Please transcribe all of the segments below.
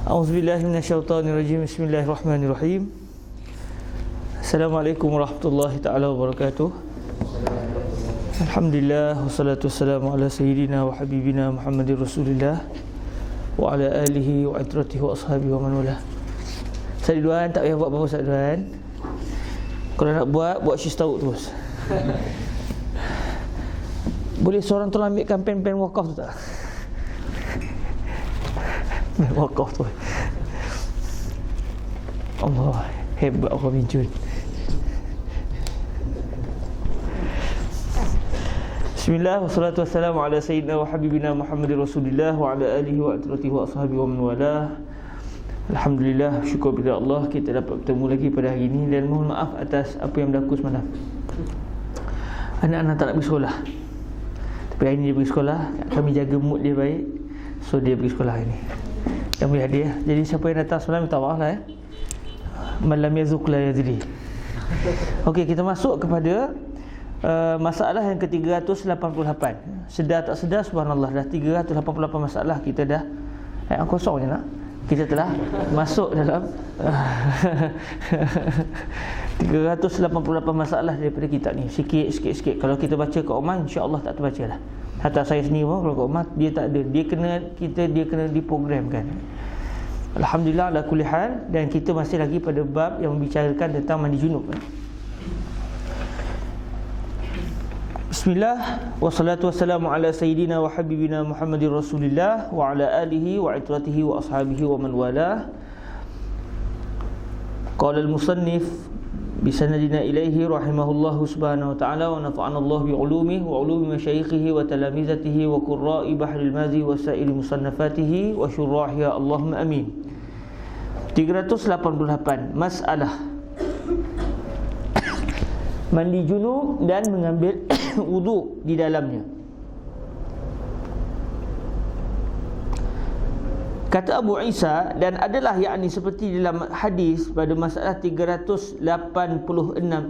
A'udzubillahi minasyaitonirrajim. Bismillahirrahmanirrahim. Assalamualaikum warahmatullahi taala wabarakatuh. Alhamdulillah wassalatu wassalamu ala sayyidina wa habibina Muhammadir Rasulillah wa ala alihi wa itratihi wa ashabihi wa man wala. Ustaz Ridwan tak payah buat apa-apa Ustaz Ridwan. Kalau nak buat syistau terus. Boleh seorang tolong ambilkan pen wakaf tu tak? Pen wakaf tu. Allah, hebat orang Mijun. Bismillah, wassalatu wassalamu ala sayyidina wa habibina Muhammadir Rasulillah wa ala alihi wa atratihi wa ashabihi wa man walah. Alhamdulillah, syukur kepada Allah kita dapat bertemu lagi pada hari ini. Dan mohon maaf atas apa yang berlaku semalam. Anak-anak tak nak pergi sekolah, tapi hari ini dia pergi sekolah. Kami jaga mood dia baik, so dia pergi sekolah hari ini. Yang beri hadiah. Jadi siapa yang datang semalam minta maaf lah Malam yazuk la yazri. Okey, kita masuk kepada masalah yang ke-388. Sedar tak sedar, subhanallah, dah 388 masalah kita dah kosong je nak. Kita telah masuk dalam 388 masalah daripada kitab ni. Sikit. Kalau kita baca kat rumah, insya-Allah tak terbaca lah. Hatta saya sendiri pun kalau kat rumah dia tak ada. Dia kena diprogramkan. Alhamdulillah ala kulli hal. Dan kita masih lagi pada bab yang membicarakan tentang mandi junub. Bismillah, wassalatu wassalamu ala sayyidina wa habibina Muhammadir Rasulillah wa ala alihi wa itratihi wa ashabihi wa man walah. Qala al-musannif bisanadina ilaihi rahimahullahu subhanahu wa ta'ala wa nafa'ana Allah bi'ulumihi wa ulumi masyayikhihi wa talamizatihi wa qurra'i bahril mazi wa sa'ili musannafatihi wa syurrahiya Allahumma amin. 388 masalah mandi junub dan mengambil wuduk di dalamnya. Kata Abu Isa, dan adalah yakni seperti dalam hadis pada masalah 386,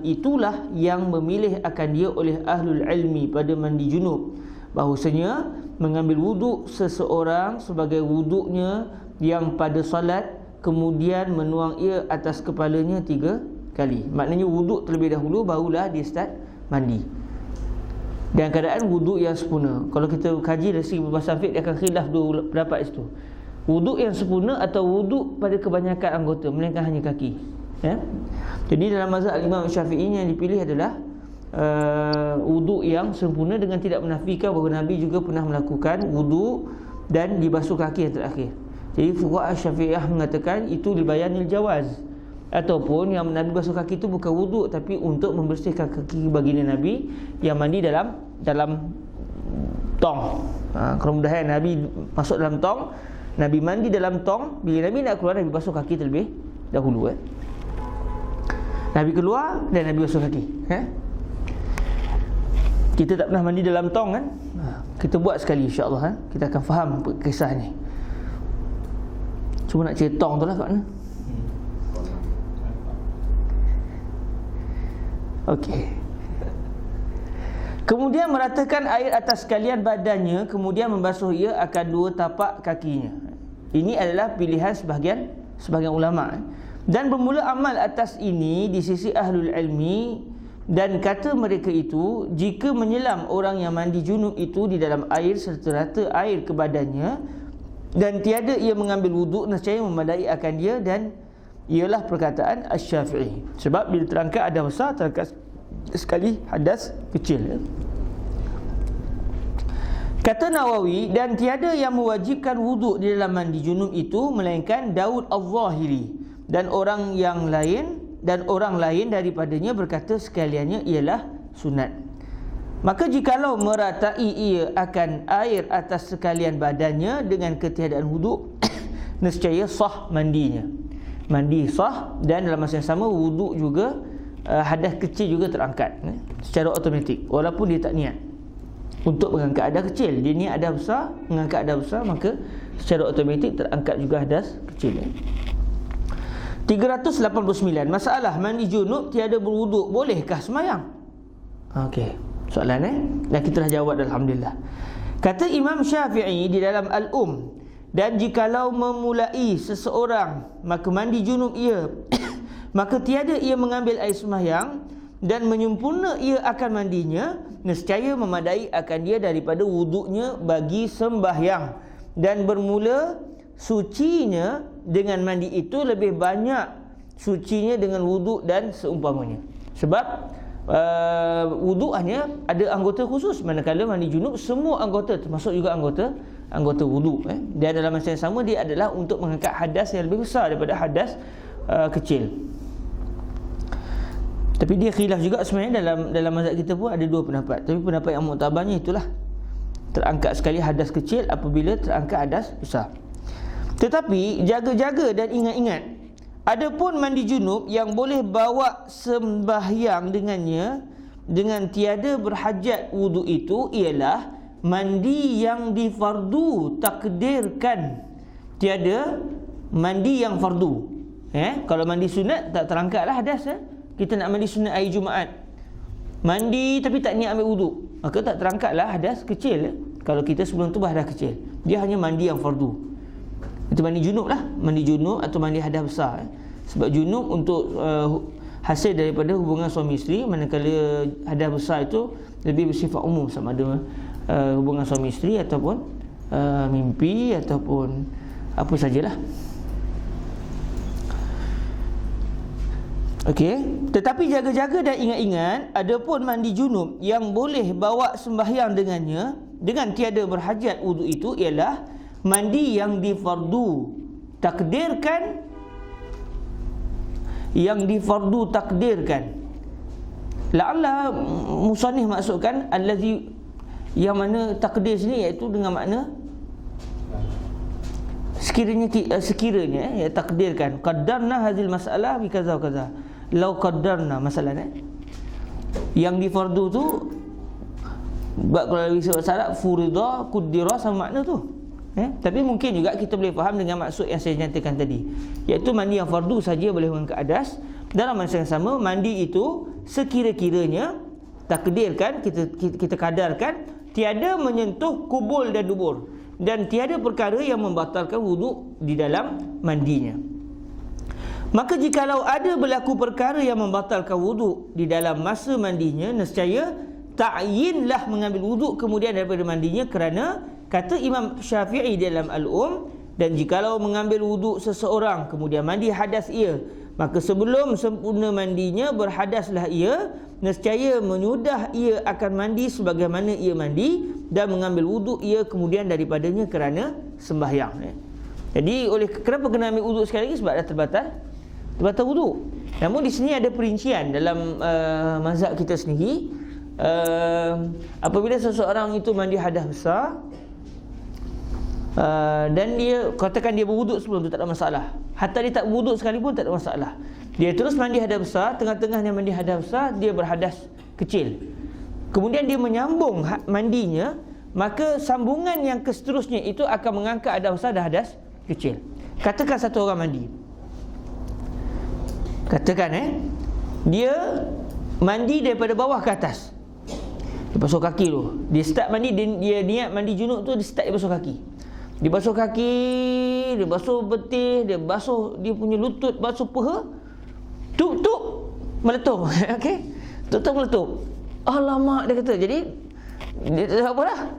itulah yang memilih akan dia oleh ahlul ilmi pada mandi junub, bahawasanya mengambil wuduk seseorang sebagai wuduknya yang pada salat, kemudian menuang ia atas kepalanya 3 kali. Maknanya wuduk terlebih dahulu, barulah dia start mandi. Dan keadaan wuduk yang sempurna, kalau kita kaji dari segi perbahasan fiqh, dia akan khilaf dua pendapat itu. Wuduk yang sempurna atau wuduk pada kebanyakan anggota, melainkan hanya kaki. Jadi dalam mazhab Imam Syafi'i yang dipilih adalah wuduk yang sempurna, dengan tidak menafikan bahawa Nabi juga pernah melakukan wuduk dan dibasuh kaki yang terakhir. Jadi fuqaha Syafi'iyah mengatakan itu libayanil jawaz, ataupun yang Nabi basuh kaki itu bukan wuduk, tapi untuk membersihkan kaki baginda Nabi yang mandi dalam tong. Kalau mudahan Nabi masuk dalam tong, Nabi mandi dalam tong. Bila Nabi nak keluar, Nabi basuh kaki terlebih dahulu. Nabi keluar dan Nabi basuh kaki. Kita tak pernah mandi dalam tong kan? Kita buat sekali insya-Allah. Kita akan faham kisah ni. Cuma nak cerita tong tu lah kat mana. Okey. Kemudian meratakan air atas sekalian badannya, kemudian membasuh ia akan 2 tapak kakinya. Ini adalah pilihan sebahagian ulama. Dan bermula amal atas ini di sisi ahlul ilmi, dan kata mereka itu, jika menyelam orang yang mandi junub itu di dalam air serta rata air ke badannya, dan tiada ia mengambil wuduk, nescaya memadai akan dia, dan ialah perkataan Asy-Syafi'i. Sebab bila terangkat ada besar, terangkat sekali hadas kecil. Kata Nawawi, dan tiada yang mewajibkan wuduk di dalam mandi junub itu melainkan Daud Al-Zahiri, dan orang lain daripadanya berkata sekaliannya ialah sunat. Maka jikalau meratai ia akan air atas sekalian badannya dengan ketiadaan wuduk, nescaya sah mandinya. Mandi sah, dan dalam masa yang sama wuduk juga, hadas kecil juga terangkat secara automatik, walaupun dia tak niat untuk mengangkat hadas kecil. Dia niat hadas besar, mengangkat hadas besar, maka secara automatik terangkat juga hadas kecil. 389 masalah mandi junub tiada berwuduk, bolehkah sembahyang? Okey, soalan dan kita dah jawab alhamdulillah. Kata Imam Syafi'i di dalam Al-Um, Dan jikalau memulai seseorang maka mandi junub ia maka tiada ia mengambil air sembahyang dan menyempurna ia akan mandinya, nescaya memadai akan dia daripada wuduknya bagi sembahyang, dan bermula sucinya dengan mandi itu lebih banyak sucinya dengan wuduk dan seumpamanya. Sebab wuduk hanya ada anggota khusus, manakala mandi junub semua anggota, termasuk juga anggota wuduk. Dan dalam masa yang sama dia adalah untuk mengangkat hadas yang lebih besar daripada hadas kecil. Tapi dia khilaf juga sebenarnya dalam mazhab kita pun ada dua pendapat. Tapi pendapat yang muktabarnya itulah, terangkat sekali hadas kecil apabila terangkat hadas besar. Tetapi jaga-jaga dan ingat-ingat, adapun mandi junub yang boleh bawa sembahyang dengannya dengan tiada berhajat wuduk itu ialah mandi yang difardu takdirkan, tiada mandi yang fardu. Kalau mandi sunat tak terangkatlah hadas. Kita nak mandi sunat hari Jumaat, mandi tapi tak niat ambil wuduk, maka tak terangkatlah hadas kecil. Kalau kita sebelum tu hadas kecil, dia hanya mandi yang fardu. Itu mandi junub lah, mandi junub atau mandi hadas besar. Sebab junub untuk hasil daripada hubungan suami isteri, manakala hadas besar itu lebih bersifat umum, sama ada hubungan suami isteri ataupun mimpi ataupun apa sajalah. Okey, tetapi jaga-jaga dan ingat-ingat, adapun mandi junub yang boleh bawa sembahyang dengannya dengan tiada berhajat wuduk itu ialah mandi yang difardu takdirkan, la'alla musannif maksudkan allazi, yang mana takdir sini iaitu dengan makna sekiranya ya, takdirkan. Qaddarna hazil masalah bi kaza kaza, lau qaddarna masalahnya. Yang di fardu tu kalau bisa bahasa Arab furida qaddara sama makna tu. Tapi mungkin juga kita boleh faham dengan maksud yang saya nyatakan tadi, iaitu mandi yang fardu saja boleh mengangkat hadas. Dalam masa yang sama, mandi itu sekira-kiranya takdirkan, kita kadarkan, tiada menyentuh kubul dan dubur, dan tiada perkara yang membatalkan wuduk di dalam mandinya. Maka jikalau ada berlaku perkara yang membatalkan wuduk di dalam masa mandinya, nescaya ta'yinlah mengambil wuduk kemudian daripada mandinya, kerana kata Imam Syafi'i dalam Al-Um, dan jikalau mengambil wuduk seseorang kemudian mandi hadas ia, maka sebelum sempurna mandinya berhadaslah ia, nescaya menyudah ia akan mandi sebagaimana ia mandi, dan mengambil wuduk ia kemudian daripadanya kerana sembahyang. Jadi kenapa kena ambil wuduk sekali lagi? Sebab dah terbatal wuduk. Namun di sini ada perincian dalam mazhab kita sendiri. Apabila seseorang itu mandi hadas besar, dan dia katakan dia berwuduk sebelum tu, tak ada masalah. Hatta dia tak berwuduk sekalipun tak ada masalah. Dia terus mandi hadas besar, tengah-tengahnya mandi hadas besar dia berhadas kecil, kemudian dia menyambung mandinya, maka sambungan yang seterusnya itu akan mengangkat hadas besar dan hadas kecil. Katakan satu orang mandi, dia mandi daripada bawah ke atas, dia basuh kaki tu. Dia start mandi, dia niat mandi junub tu, dia start dia basuh kaki. Dia basuh kaki, dia basuh betih, dia basuh dia punya lutut, basuh paha, tuk meletup. Okey, tuk meletup. Alamak, dia kata. Jadi dia tak apalah.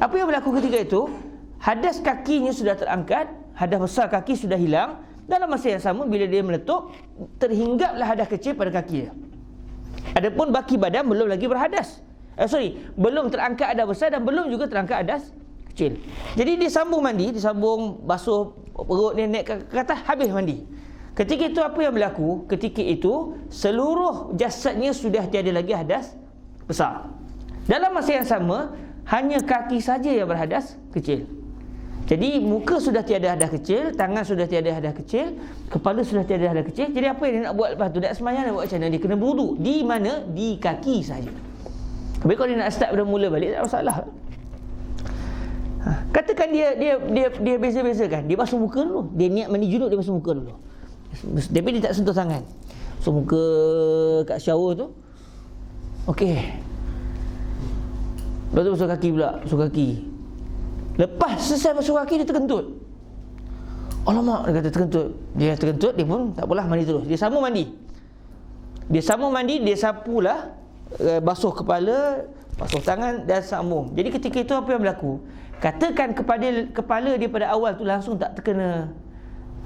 Apa yang berlaku ketika itu? Hadas kakinya sudah terangkat, hadas besar kaki sudah hilang. Dalam masa yang sama, bila dia meletup, terhinggaplah hadas kecil pada kaki dia. Adapun baki badan belum lagi berhadas. Belum terangkat hadas besar dan belum juga terangkat hadas kecil. Jadi dia sambung mandi, disambung basuh perut dia, naik ke atas, habis mandi. Ketika itu apa yang berlaku? Ketika itu seluruh jasadnya sudah tiada lagi hadas besar. Dalam masa yang sama, hanya kaki saja yang berhadas kecil. Jadi muka sudah tiada hadas kecil, tangan sudah tiada hadas kecil, kepala sudah tiada hadas kecil. Jadi apa yang dia nak buat lepas tu? Nak sembahyang, nak buat macam mana? Dia kena berwuduk. Di mana? Di kaki saja. Tapi kalau dia nak start pada mula balik, tak masalah. Katakan dia beza-bezakan, dia basuh muka dulu, dia niat mandi junub, dia basuh muka dulu, tapi dia tak sentuh tangan, basuh muka kat shower tu. Okey, lepas tu basuh kaki pula, basuh kaki. Lepas selesai basuh kaki, dia terkentut. Alamak, dia kata terkentut. Dia terkentut, dia pun tak apalah, mandi terus. Dia sambung mandi. Dia sapulah, basuh kepala, basuh tangan dan sambung. Jadi ketika itu apa yang berlaku? Katakan kepada kepala dia pada awal tu langsung tak terkena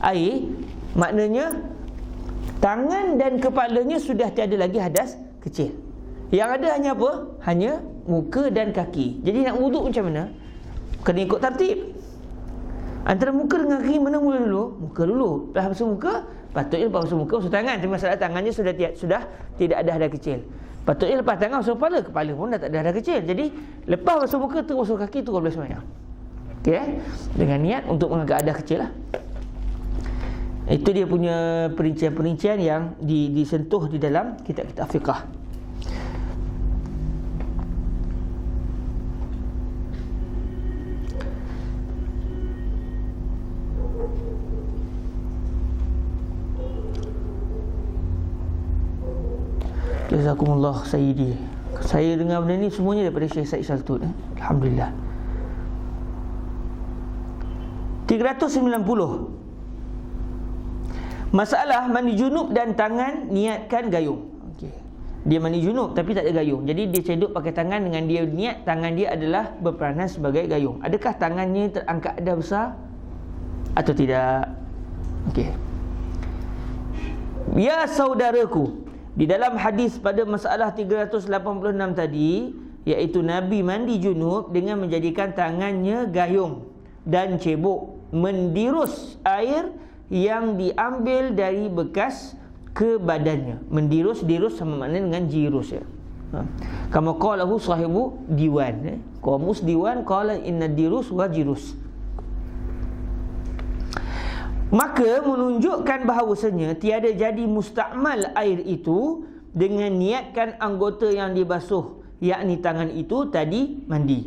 air, maknanya tangan dan kepalanya sudah tiada lagi hadas kecil. Yang ada hanya apa? Hanya muka dan kaki. Jadi nak wuduk macam mana? Kena ikut tertib. Antara muka dengan kaki, mana mula dulu? Muka dulu. Lepas basuh muka, patutnya lepas basuh muka basuh tangan. Tapi masalah tangannya sudah tidak ada hadas kecil. Patutnya lepas tangan basuh kepala. Kepala pun dah tak ada hadas kecil. Jadi lepas basuh muka, terus basuh kaki, terus boleh semayang. Okey, dengan niat untuk mengangkat hadas kecil lah. Itu dia punya perincian-perincian yang disentuh di dalam kitab-kitab fiqah. Jazakumullah Sayyidi. Saya dengar benda ni semuanya daripada Syekh Said Saltut. Alhamdulillah. 390. Masalah mandi junub dan tangan niatkan gayung. Okey. Dia mandi junub tapi tak ada gayung. Jadi dia cedok pakai tangan dengan dia niat tangan dia adalah berperanan sebagai gayung. Adakah tangannya terangkat ada besar atau tidak? Okey. Ya saudaraku, di dalam hadis pada masalah 386 tadi, iaitu Nabi mandi junub dengan menjadikan tangannya gayung dan cebok mendirus air yang diambil dari bekas ke badannya. Mendirus, dirus sama makna dengan jirus ya. Kama qalahu sahibu diwan. Qamus diwan qala inna dirus wa jirus. Maka menunjukkan bahawasanya tiada jadi mustakmal air itu dengan niatkan anggota yang dibasuh, yakni tangan itu tadi mandi.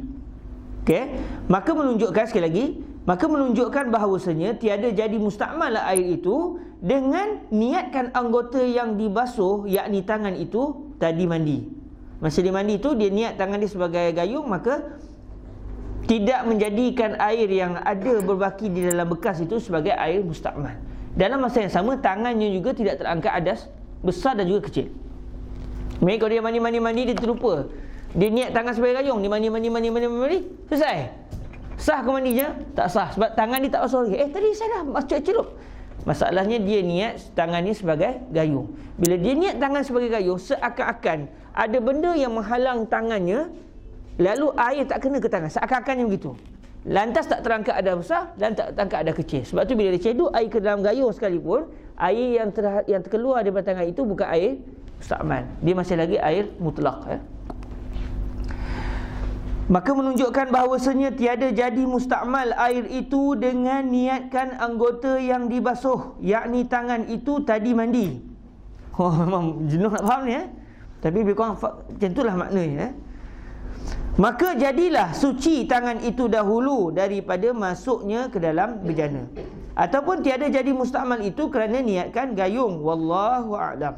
Okey, maka menunjukkan sekali lagi, maka menunjukkan bahawasanya tiada jadi mustakmal air itu dengan niatkan anggota yang dibasuh, yakni tangan itu tadi mandi. Masa dia mandi itu dia niat tangan dia sebagai gayung, maka tidak menjadikan air yang ada berbaki di dalam bekas itu sebagai air mustakmal. Dalam masa yang sama, tangannya juga tidak terangkat hadas besar dan juga kecil. Mereka kalau dia mandi, dia terlupa. Dia niat tangan sebagai gayung, dia mandi, selesai. Sah ke mandinya? Tak sah, sebab tangan dia tak basuh lagi. Tadi saya dah celup. Masalahnya dia niat tangannya sebagai gayung. Bila dia niat tangan sebagai gayung, seakan-akan ada benda yang menghalang tangannya, lalu air tak kena ke tangan, seakan-akannya begitu. Lantas tak terangkat ada besar dan tak terangkat ada kecil. Sebab tu bila dia ceduk air ke dalam gayung sekalipun, air yang terkeluar daripada tangan itu bukan air mustakmal. Dia masih lagi air mutlak ya. Maka menunjukkan bahawasanya tiada jadi mustakmal air itu dengan niatkan anggota yang dibasuh, yakni tangan itu tadi mandi. Memang jenuh nak faham ni ya. Tapi lebih kurang macam itulah maknanya ya. Maka jadilah suci tangan itu dahulu daripada masuknya ke dalam bejana. Ataupun tiada jadi mustakmal itu kerana niatkan gayung. Wallahu a'lam.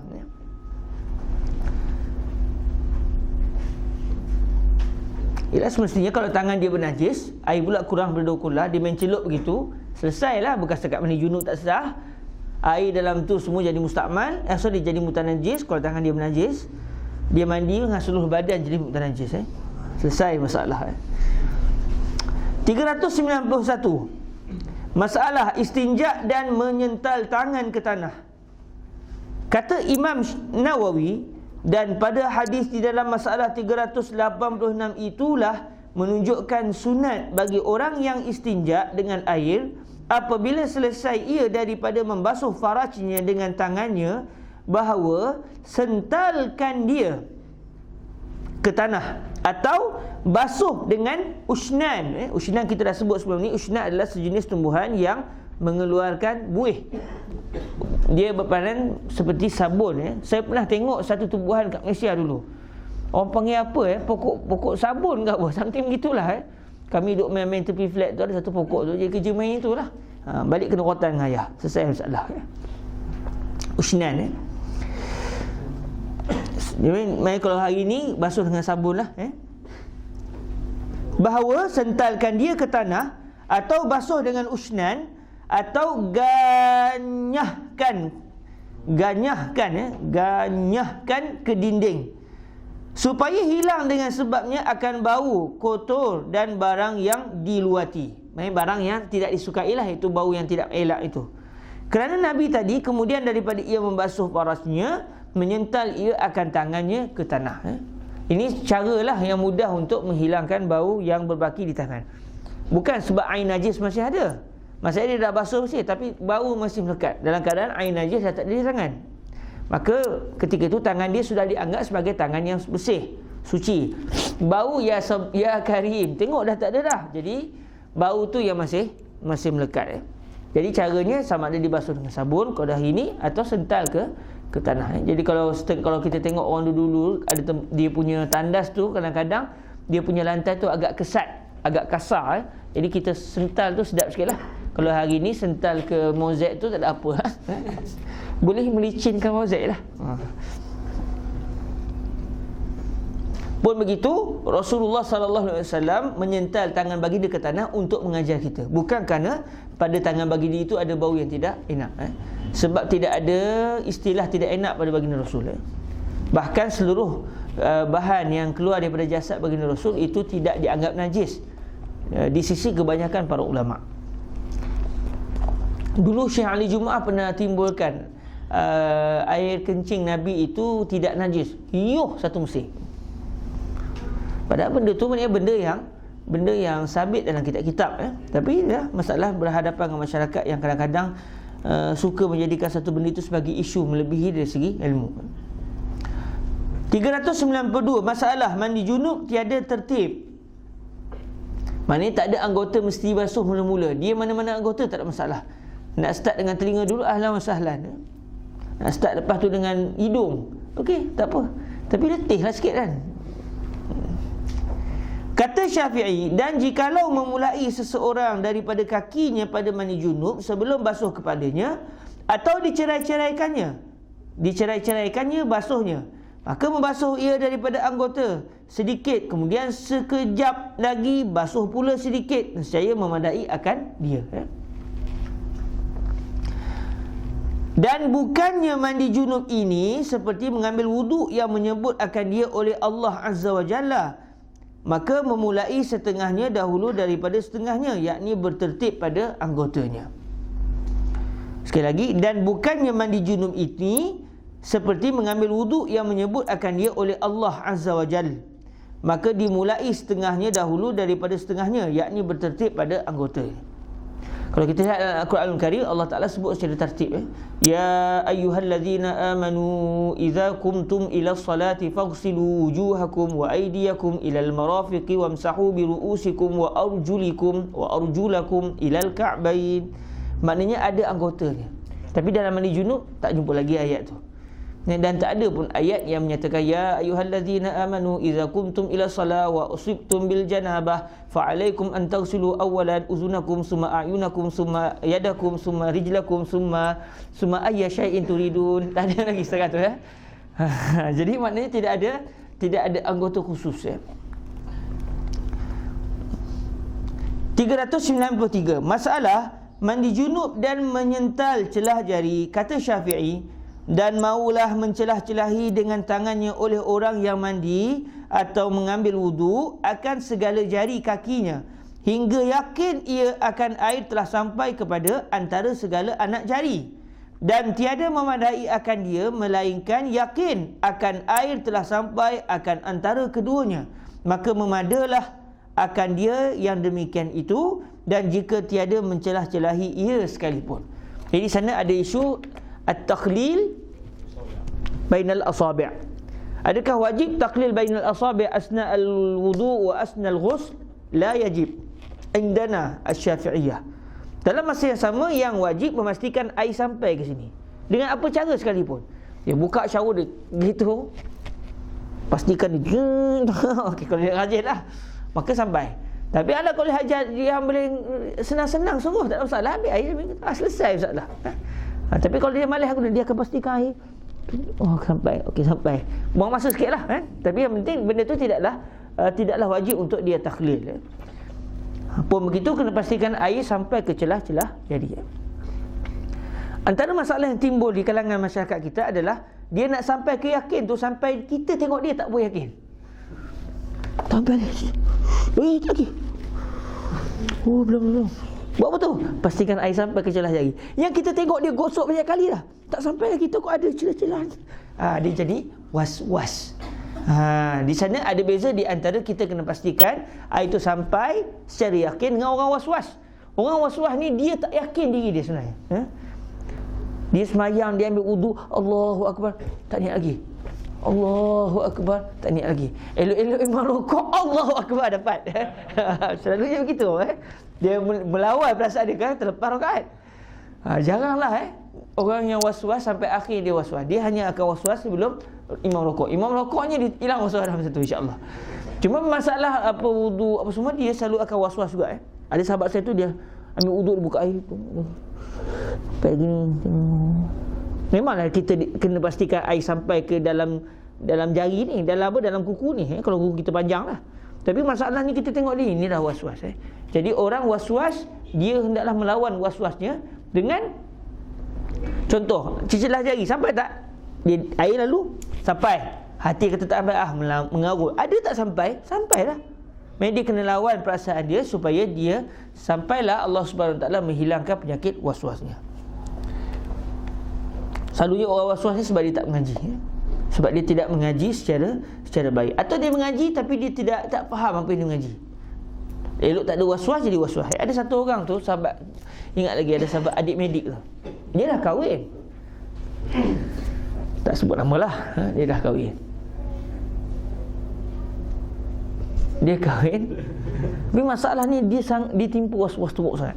Ialah semestinya kalau tangan dia bernajis, air pula kurang berdokulah, dia main celup begitu, selesailah bekas dekat mandi junub tak sah. Air dalam tu semua jadi mustakmal, dia jadi mutanajis. Kalau tangan dia bernajis, dia mandi dengan seluruh badan jadi mutanajis Selesai masalah 391. Masalah istinja dan menyental tangan ke tanah. Kata Imam Nawawi, dan pada hadis di dalam masalah 386 itulah menunjukkan sunat bagi orang yang istinja dengan air, apabila selesai ia daripada membasuh farajnya dengan tangannya, bahawa sentalkan dia ke tanah atau basuh dengan usnan. Usnan kita dah sebut sebelum ni. Usnan adalah sejenis tumbuhan yang mengeluarkan buih. Dia berperanan seperti sabun. Saya pernah tengok satu tumbuhan kat Malaysia dulu. Orang panggil apa pokok sabun ke apa, something gitulah. Kami duduk main-main tepi flat tu, ada satu pokok tu, jadi kerja main itulah. Balik kena rotan dengan ayah. Selesai masalah Usnan Jadi kalau hari ni basuh dengan sabun lah bahawa sentalkan dia ke tanah atau basuh dengan usnan atau ganyahkan ke dinding supaya hilang dengan sebabnya akan bau kotor dan barang yang diluati. Maksudnya barang yang tidak disukai lah, itu bau yang tidak elak itu. Kerana Nabi tadi kemudian daripada ia membasuh parasnya, menyental ia akan tangannya ke tanah. Ini caralah yang mudah untuk menghilangkan bau yang berbaki di tangan. Bukan sebab air najis masih ada. Maksudnya dia dah basuh bersih, tapi bau masih melekat dalam keadaan air najis dah tak ada di tangan. Maka ketika itu tangan dia sudah dianggap sebagai tangan yang bersih, suci. Bau ya karim, tengok dah tak ada dah. Jadi bau tu yang masih melekat. Jadi caranya sama ada dibasuh dengan sabun kalau dah ini, atau sental ke tanah. Jadi kalau kita tengok orang dulu ada dia punya tandas tu, kadang-kadang dia punya lantai tu agak kesat, agak kasar. Jadi kita sental tu sedap sikit lah. Kalau hari ni sental ke mozaik tu tak ada apa. Boleh melicinkan mozaik lah. Pun begitu, Rasulullah SAW menyental tangan baginda ke tanah untuk mengajar kita. Bukan kerana pada tangan baginda itu ada bau yang tidak enak. Sebab tidak ada istilah tidak enak pada baginda Rasul. Bahkan seluruh bahan yang keluar daripada jasad baginda Rasul itu tidak dianggap najis di sisi kebanyakan para ulama. Dulu Syekh Ali Jumaah pernah timbulkan air kencing Nabi itu tidak najis. Satu musim. Padahal benda tu maknanya benda yang sabit dalam kitab-kitab. Tapi dah masalah berhadapan dengan masyarakat yang kadang-kadang suka menjadikan satu benda itu sebagai isu melebihi dari segi ilmu. 392, masalah mandi junub tiada tertib. Maknanya tak ada anggota mesti basuh mula-mula. Dia mana-mana anggota tak ada masalah. Nak start dengan telinga dulu, ahlan wa sahlan. Nak start lepas tu dengan hidung, okey, tak apa. Tapi letihlah sikit kan. Kata Syafi'i, dan jikalau memulai seseorang daripada kakinya pada mandi junub sebelum basuh kepadanya, atau dicerai-ceraikannya basuhnya, maka membasuh ia daripada anggota sedikit, kemudian sekejap lagi basuh pula sedikit, nescaya memadai akan dia. Dan bukannya mandi junub ini seperti mengambil wuduk yang menyebut akan dia oleh Allah Azza wa Jalla, maka memulai setengahnya dahulu daripada setengahnya, yakni bertertib pada anggotanya. Sekali lagi, dan bukannya mandi junub ini seperti mengambil wuduk yang menyebut akan dia oleh Allah Azza wa Jalla, maka dimulai setengahnya dahulu daripada setengahnya, yakni bertertib pada anggotanya. Kalau kita lihat dalam Al-Quranul Karim, Allah Ta'ala sebut secara tertib. Ya ayyuhallazina amanu idza kumtum ila salati faghsilu wujuhakum wa aydiyakum ilal marafiqi wamsahu bi ru'usikum wa arjulakum ilal ka'bain. Maknanya ada anggotanya. Tapi dalam mandi junub tak jumpa lagi ayat tu. Dan tak ada pun ayat yang menyatakan ya ayyuhallazina amanu idza kumtum ila salah wa usibtum bil janabah fa alaikum an taghsilu awwalan uzunakum summa a'yunakum summa yadakum summa rijlakum summa ayya syai'in turidun. Tak ada lagi setengah tu ya. Jadi maknanya tidak ada anggota khusus ya. 393, masalah mandi junub dan menyental celah jari. Kata Syafi'i, dan maulah mencelah-celahi dengan tangannya oleh orang yang mandi atau mengambil wuduk akan segala jari kakinya, hingga yakin ia akan air telah sampai kepada antara segala anak jari, dan tiada memadai akan dia melainkan yakin akan air telah sampai akan antara keduanya, maka memadalah akan dia yang demikian itu, dan jika tiada mencelah-celahi ia sekalipun. Jadi sana ada isu at-takhlil bainal asabi'. Adakah wajib taklil bainal asabi' asna al-wudu' wa asna al-ghusl? La yajib indana asy-Syafi'iyah. Dalam masa yang sama, yang wajib memastikan air sampai ke sini dengan apa cara sekalipun. Dia buka shower dia gitu, pastikan dia okey, kalau dia rajin lah maka sampai. Tapi ada kalau hajat yang boleh senang-senang sungguh tak ada masalah, ambil air selesai masalah. Tapi kalau dia malas aku, dia akan pastikan air sampai. Okey, sampai. Buang masa sikit lah kan? Tapi yang penting benda tu tidaklah tidaklah wajib untuk dia takhlil. Pun begitu kena pastikan air sampai ke celah-celah jari. Antara masalah yang timbul di kalangan masyarakat kita adalah dia nak sampai ke yakin tu sampai kita tengok dia tak boleh yakin. Sampai tak lagi. Oh, belum. Buat apa tu? Pastikan air sampai ke celah jari. Yang kita tengok dia gosok banyak kali dah, tak sampai lagi, kok ada celah-celah. Dia jadi was-was. Di sana ada beza di antara kita kena pastikan air itu sampai secara yakin dengan orang was-was. Orang was-was ni dia tak yakin diri dia sebenarnya. Dia semayang, dia ambil wudu, Allahu Akbar, tak niat lagi. Allahu Akbar, tak niat lagi. Elok-elok imam rukuk, Allahu Akbar, dapat. Selalunya begitu. Dia melawan perasaan dia kan, terlepas rakaat. Jaranglah orang yang was-was sampai akhir dia was-was. Dia hanya akan was-was sebelum imam rukuk. Imam rukuknya hilang was-was dalam satu, insya-Allah. Cuma masalah apa wudu apa semua, dia selalu akan was-was juga. Ada sahabat saya tu, dia ambil wudu, dia buka air. Sampai gini. Memanglah kita kena pastikan air sampai ke dalam jari ni, dalam kuku ni, kalau kuku kita panjang lah. Tapi masalah ni kita tengok dia, ni dah was-was. Jadi orang was-was, dia hendaklah melawan was-wasnya dengan contoh, celah jari sampai tak? Dia air lalu sampai. Hati kata tak sampai, mengarut. Ada tak sampai? Sampailah. Dia kena lawan perasaan dia supaya dia sampailah Allah Subhanahu Wa Taala menghilangkan penyakit was-wasnya. Selalunya orang was-was ni sebab dia tak mengaji. Sebab dia tidak mengaji secara baik. Atau dia mengaji tapi dia tak faham apa yang dia mengaji. Elok tak ada was-was, jadi was-was. Ada satu orang tu, sahabat, ingat lagi, ada sahabat adik medik tu. Dia dah kahwin. Tak sebut nama lah. Dia dah kahwin. Dia kahwin. Tapi masalah ni dia timpu was-was teruk sangat.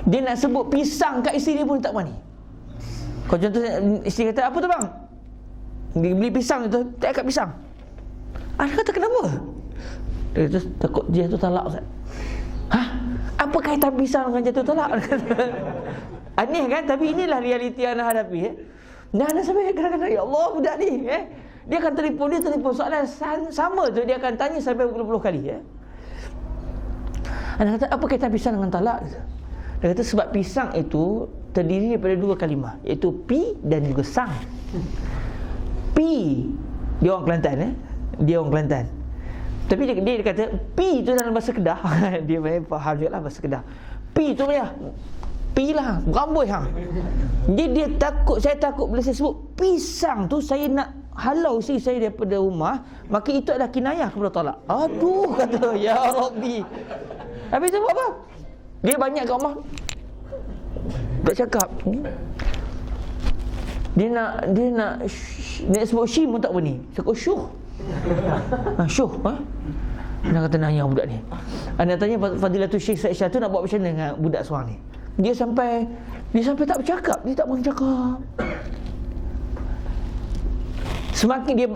Dia nak sebut pisang kat isteri dia pun tak berani. Kalau contoh isteri kata, apa tu bang? Dia beli pisang tu, tak ikat pisang. Dia kata kenapa? Dia kata takut dia tu talak Ustaz. Apa kaitan pisang dengan jatuh talak? Aneh kan? Tapi inilah realiti yang anda hadapi. Anda sampai kadang-kadang, ya Allah budak ni. Dia akan telefon soalan sama tu, dia akan tanya sampai berpuluh-puluh kali. Anda kata apa kaitan pisang dengan talak? Dia kata sebab pisang itu terdiri daripada dua kalimah, iaitu pi dan juga sang. Pi, dia orang Kelantan. Tapi dia kata pi tu dalam bahasa Kedah. Dia faham juga lah bahasa Kedah. Pi tu ya, pi lah, beramboi hang. Dia takut, saya takut bila saya sebut pisang tu, saya nak halau isteri saya daripada rumah, maka itu adalah kinayah kepada talak. Aduh, kata, ya Rabbi. Habis tu buat apa? Dia banyak kat rumah, tak cakap. Dia nak sebut shim pun tak berani. Cakap syuh. Syuh. Anda kata nanya budak ni. Anda tanya Fadilatul Syekh Said Shah tu nak buat macam mana dengan budak seorang ni. Dia sampai tak bercakap. Dia tak berani cakap. Semakin dia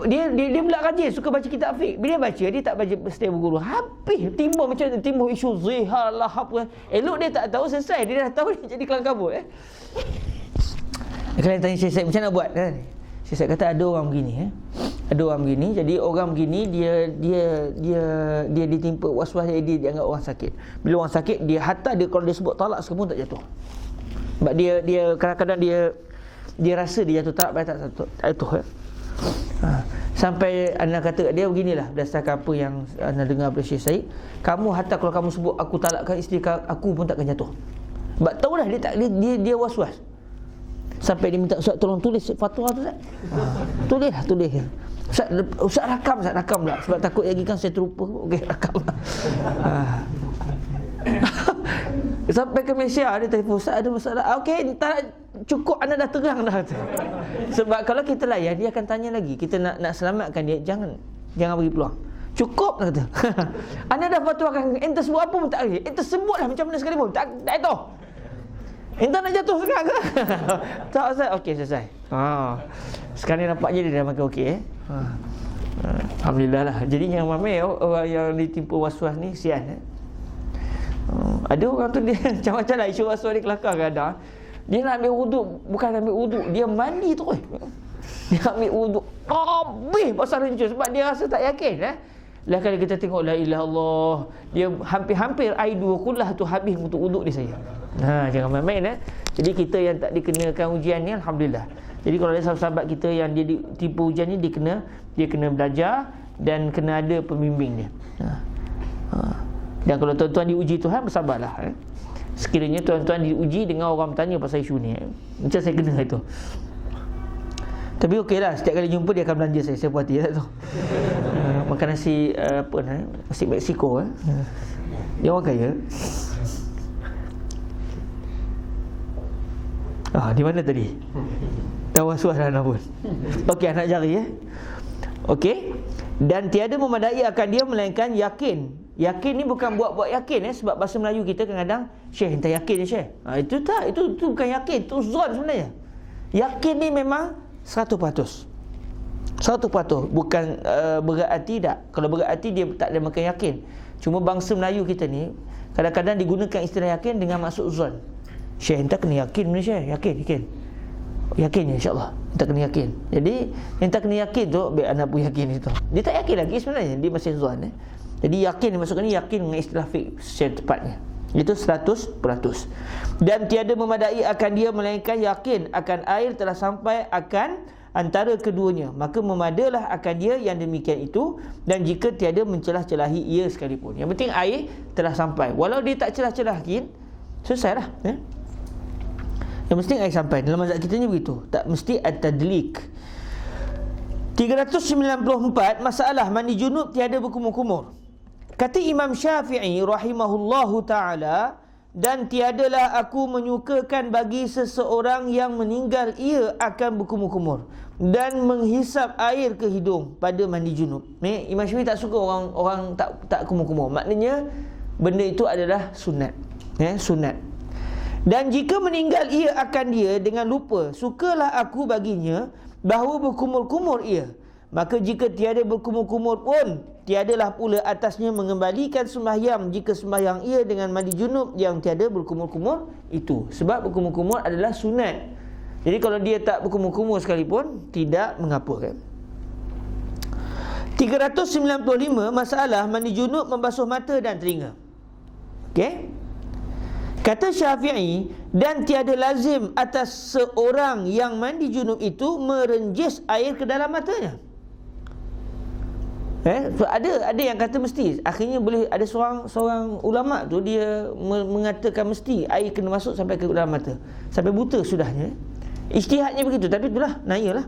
pula rajin, suka baca kitab fiqh. Bila baca, dia tak baca setiap berguru. Habis timbul macam tu, timbul isu zihar lah apa. Elok dia tak tahu, selesai. Dia dah tahu, dia jadi kelang kabut. Kalau tanya Syekh Said macam nak buat kan? Syekh Said kata ada orang begini. Ada orang begini, jadi orang begini dia ditimpa was-was, dia dianggap orang sakit. Bila orang sakit, dia hatta dia kalau dia sebut talak sekali pun tak jatuh. Sebab dia kadang-kadang dia rasa dia jatuh talak, tak jatuh. Sampai anda kata dia beginilah, berdasarkan apa yang anda dengar dari Syekh Said, kamu hatta kalau kamu sebut aku talakkan isteri aku pun takkan jatuh. Sebab tahulah dia was-was. Sampai dia minta Ustaz tolong tulis fatwa tu Ustaz. Tulis. Ustaz rakam pula sebab takut lagi kan saya terlupa. Okey, rakam. Sampai ke Malaysia dia telefon, Ustaz ada masalah. Okey, tak cukup, anda dah terang dah. Sebab kalau kita layan, dia akan tanya lagi. Kita nak selamatkan dia, jangan bagi peluang. Cukup kata. Anda dah fatwakan, ente sebut apa pun tak lagi. Ente sebutlah macam mana sekalipun, tak tahu. Ente nak jatuh sekarang ke? Tak Ustaz. Okey, selesai. Sekarang ni nampaknya dia dah makan okey. Alhamdulillah lah. Jadi yang ramai orang yang ditimpa was-was ni sian. Ada orang tu dia macam-macam lah isu was-was ni kelakar kadang. Dia nak ambil wuduk, bukan ambil wuduk, dia mandi terus. Dia ambil wuduk habis pasal rencun sebab dia rasa tak yakin. Lah kali kita tengok la ilaha illallah, dia hampir-hampir air 2 kulah tu habis untuk wuduk dia saya. Jangan main-main Jadi kita yang tak dikenakan ujian ni, alhamdulillah. Jadi kalau ada sahabat-sahabat kita yang dia tipu ujian ni, dia kena belajar dan kena ada pembimbing dia. Dan kalau tuan-tuan diuji Tuhan, bersabarlah. Sekiranya tuan-tuan diuji dengan orang bertanya pasal isu ni, macam saya kena itu. Tapi okeylah, setiap kali jumpa dia akan belanja saya puas hati tu. Makan nasi nasi Mexico Dia orang kaya. Di mana tadi? Dah was-was dah pun. Okey, nak cari Okey. Dan tiada memadai akan dia melainkan yakin. Yakin ni bukan buat-buat yakin sebab bahasa Melayu kita kadang-kadang, Syekh entah yakin ni Syekh. Itu tak, itu bukan yakin, itu zon sebenarnya. Yakin ni memang 100%. 100%. Bukan berarti tak. Kalau berarti dia tak ada makan yakin. Cuma bangsa Melayu kita ni kadang-kadang digunakan istilah yakin dengan maksud zon. Syekh entah kena yakin ni Syekh, yakin. Yakin insya-Allah. Tak kena yakin. Jadi yang tak kena yakin tu biar anak pun yakin itu. Dia tak yakin lagi sebenarnya, dia masih zon Jadi yakin dimasukkan ni yakin dengan istilah fiqh secara tepatnya. Itu 100%. Dan tiada memadai akan dia melainkan yakin akan air telah sampai akan antara keduanya, maka memadalah akan dia yang demikian itu. Dan jika tiada mencelah-celahi ia sekalipun, yang penting air telah sampai. Walau dia tak celah-celahin, selesailah yang mesti air sampai. Dalam mazhab kita ni begitu, tak mesti at-tadlik. 394 masalah mandi junub tiada berkumur-kumur. Kata Imam Syafi'i rahimahullahu ta'ala, dan tiadalah aku menyukakan bagi seseorang yang meninggal ia akan berkumur-kumur dan menghisap air ke hidung pada mandi junub. Imam Syafi'i tak suka orang tak kumur-kumur. Maknanya benda itu adalah sunat. Sunat. Dan jika meninggal ia akan dia dengan lupa, sukalah aku baginya bahawa berkumur-kumur ia. Maka jika tiada berkumur-kumur pun, tiadalah pula atasnya mengembalikan sembahyang jika sembahyang ia dengan mandi junub yang tiada berkumur-kumur itu. Sebab berkumur-kumur adalah sunat. Jadi kalau dia tak berkumur-kumur sekalipun, tidak mengapa 395 masalah mandi junub membasuh mata dan telinga. Okey? Kata Syafi'i, dan tiada lazim atas seorang yang mandi junub itu merenjis air ke dalam matanya. Ada yang kata mesti. Akhirnya boleh ada seorang ulama tu dia mengatakan mesti air kena masuk sampai ke dalam mata, sampai buta sudahnya. Ijtihadnya begitu, tapi itulah nayalah.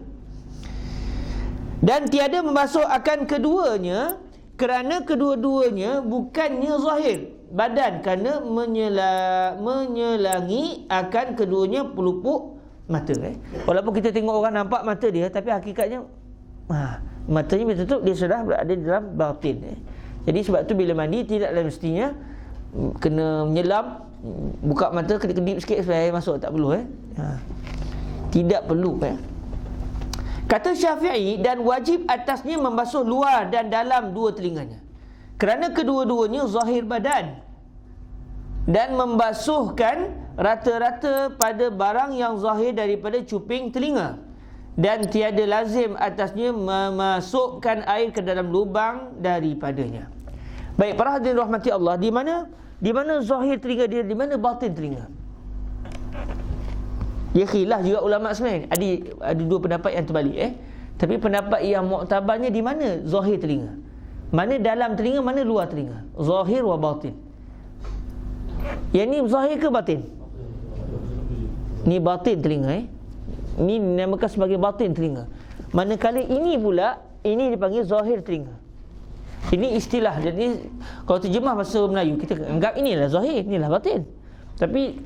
Dan tiada membasuh akan keduanya kerana kedua-duanya bukannya zahir badan, kerana menyelangi akan keduanya pelupuk mata. Walaupun kita tengok orang nampak mata dia, tapi hakikatnya matanya betul-betul dia sudah berada dalam batin. Jadi sebab tu bila mandi tidaklah mestinya kena menyelam, buka mata kedip-kedip sikit supaya air masuk, tak perlu. Tidak perlu. Kata Syafi'i, dan wajib atasnya membasuh luar dan dalam dua telinganya, kerana kedua-duanya zahir badan, dan membasuhkan rata-rata pada barang yang zahir daripada cuping telinga, dan tiada lazim atasnya memasukkan air ke dalam lubang daripadanya. Baik, para hadirin rahmati Allah, di mana zahir telinga dia, di mana batin telinga? Dia khilaf juga ulama sebenarnya. Ada dua pendapat yang terbalik. Tapi pendapat yang muktabarnya di mana zahir telinga, mana dalam telinga, mana luar telinga. Zahir wa batin. Yang ni zahir ke batin? Ni batin telinga. Ni dinamakan sebagai batin telinga. Manakala ini pula, ini dipanggil zahir telinga. Ini istilah. Jadi kalau terjemah bahasa Melayu, kita anggap inilah zahir, inilah batin. Tapi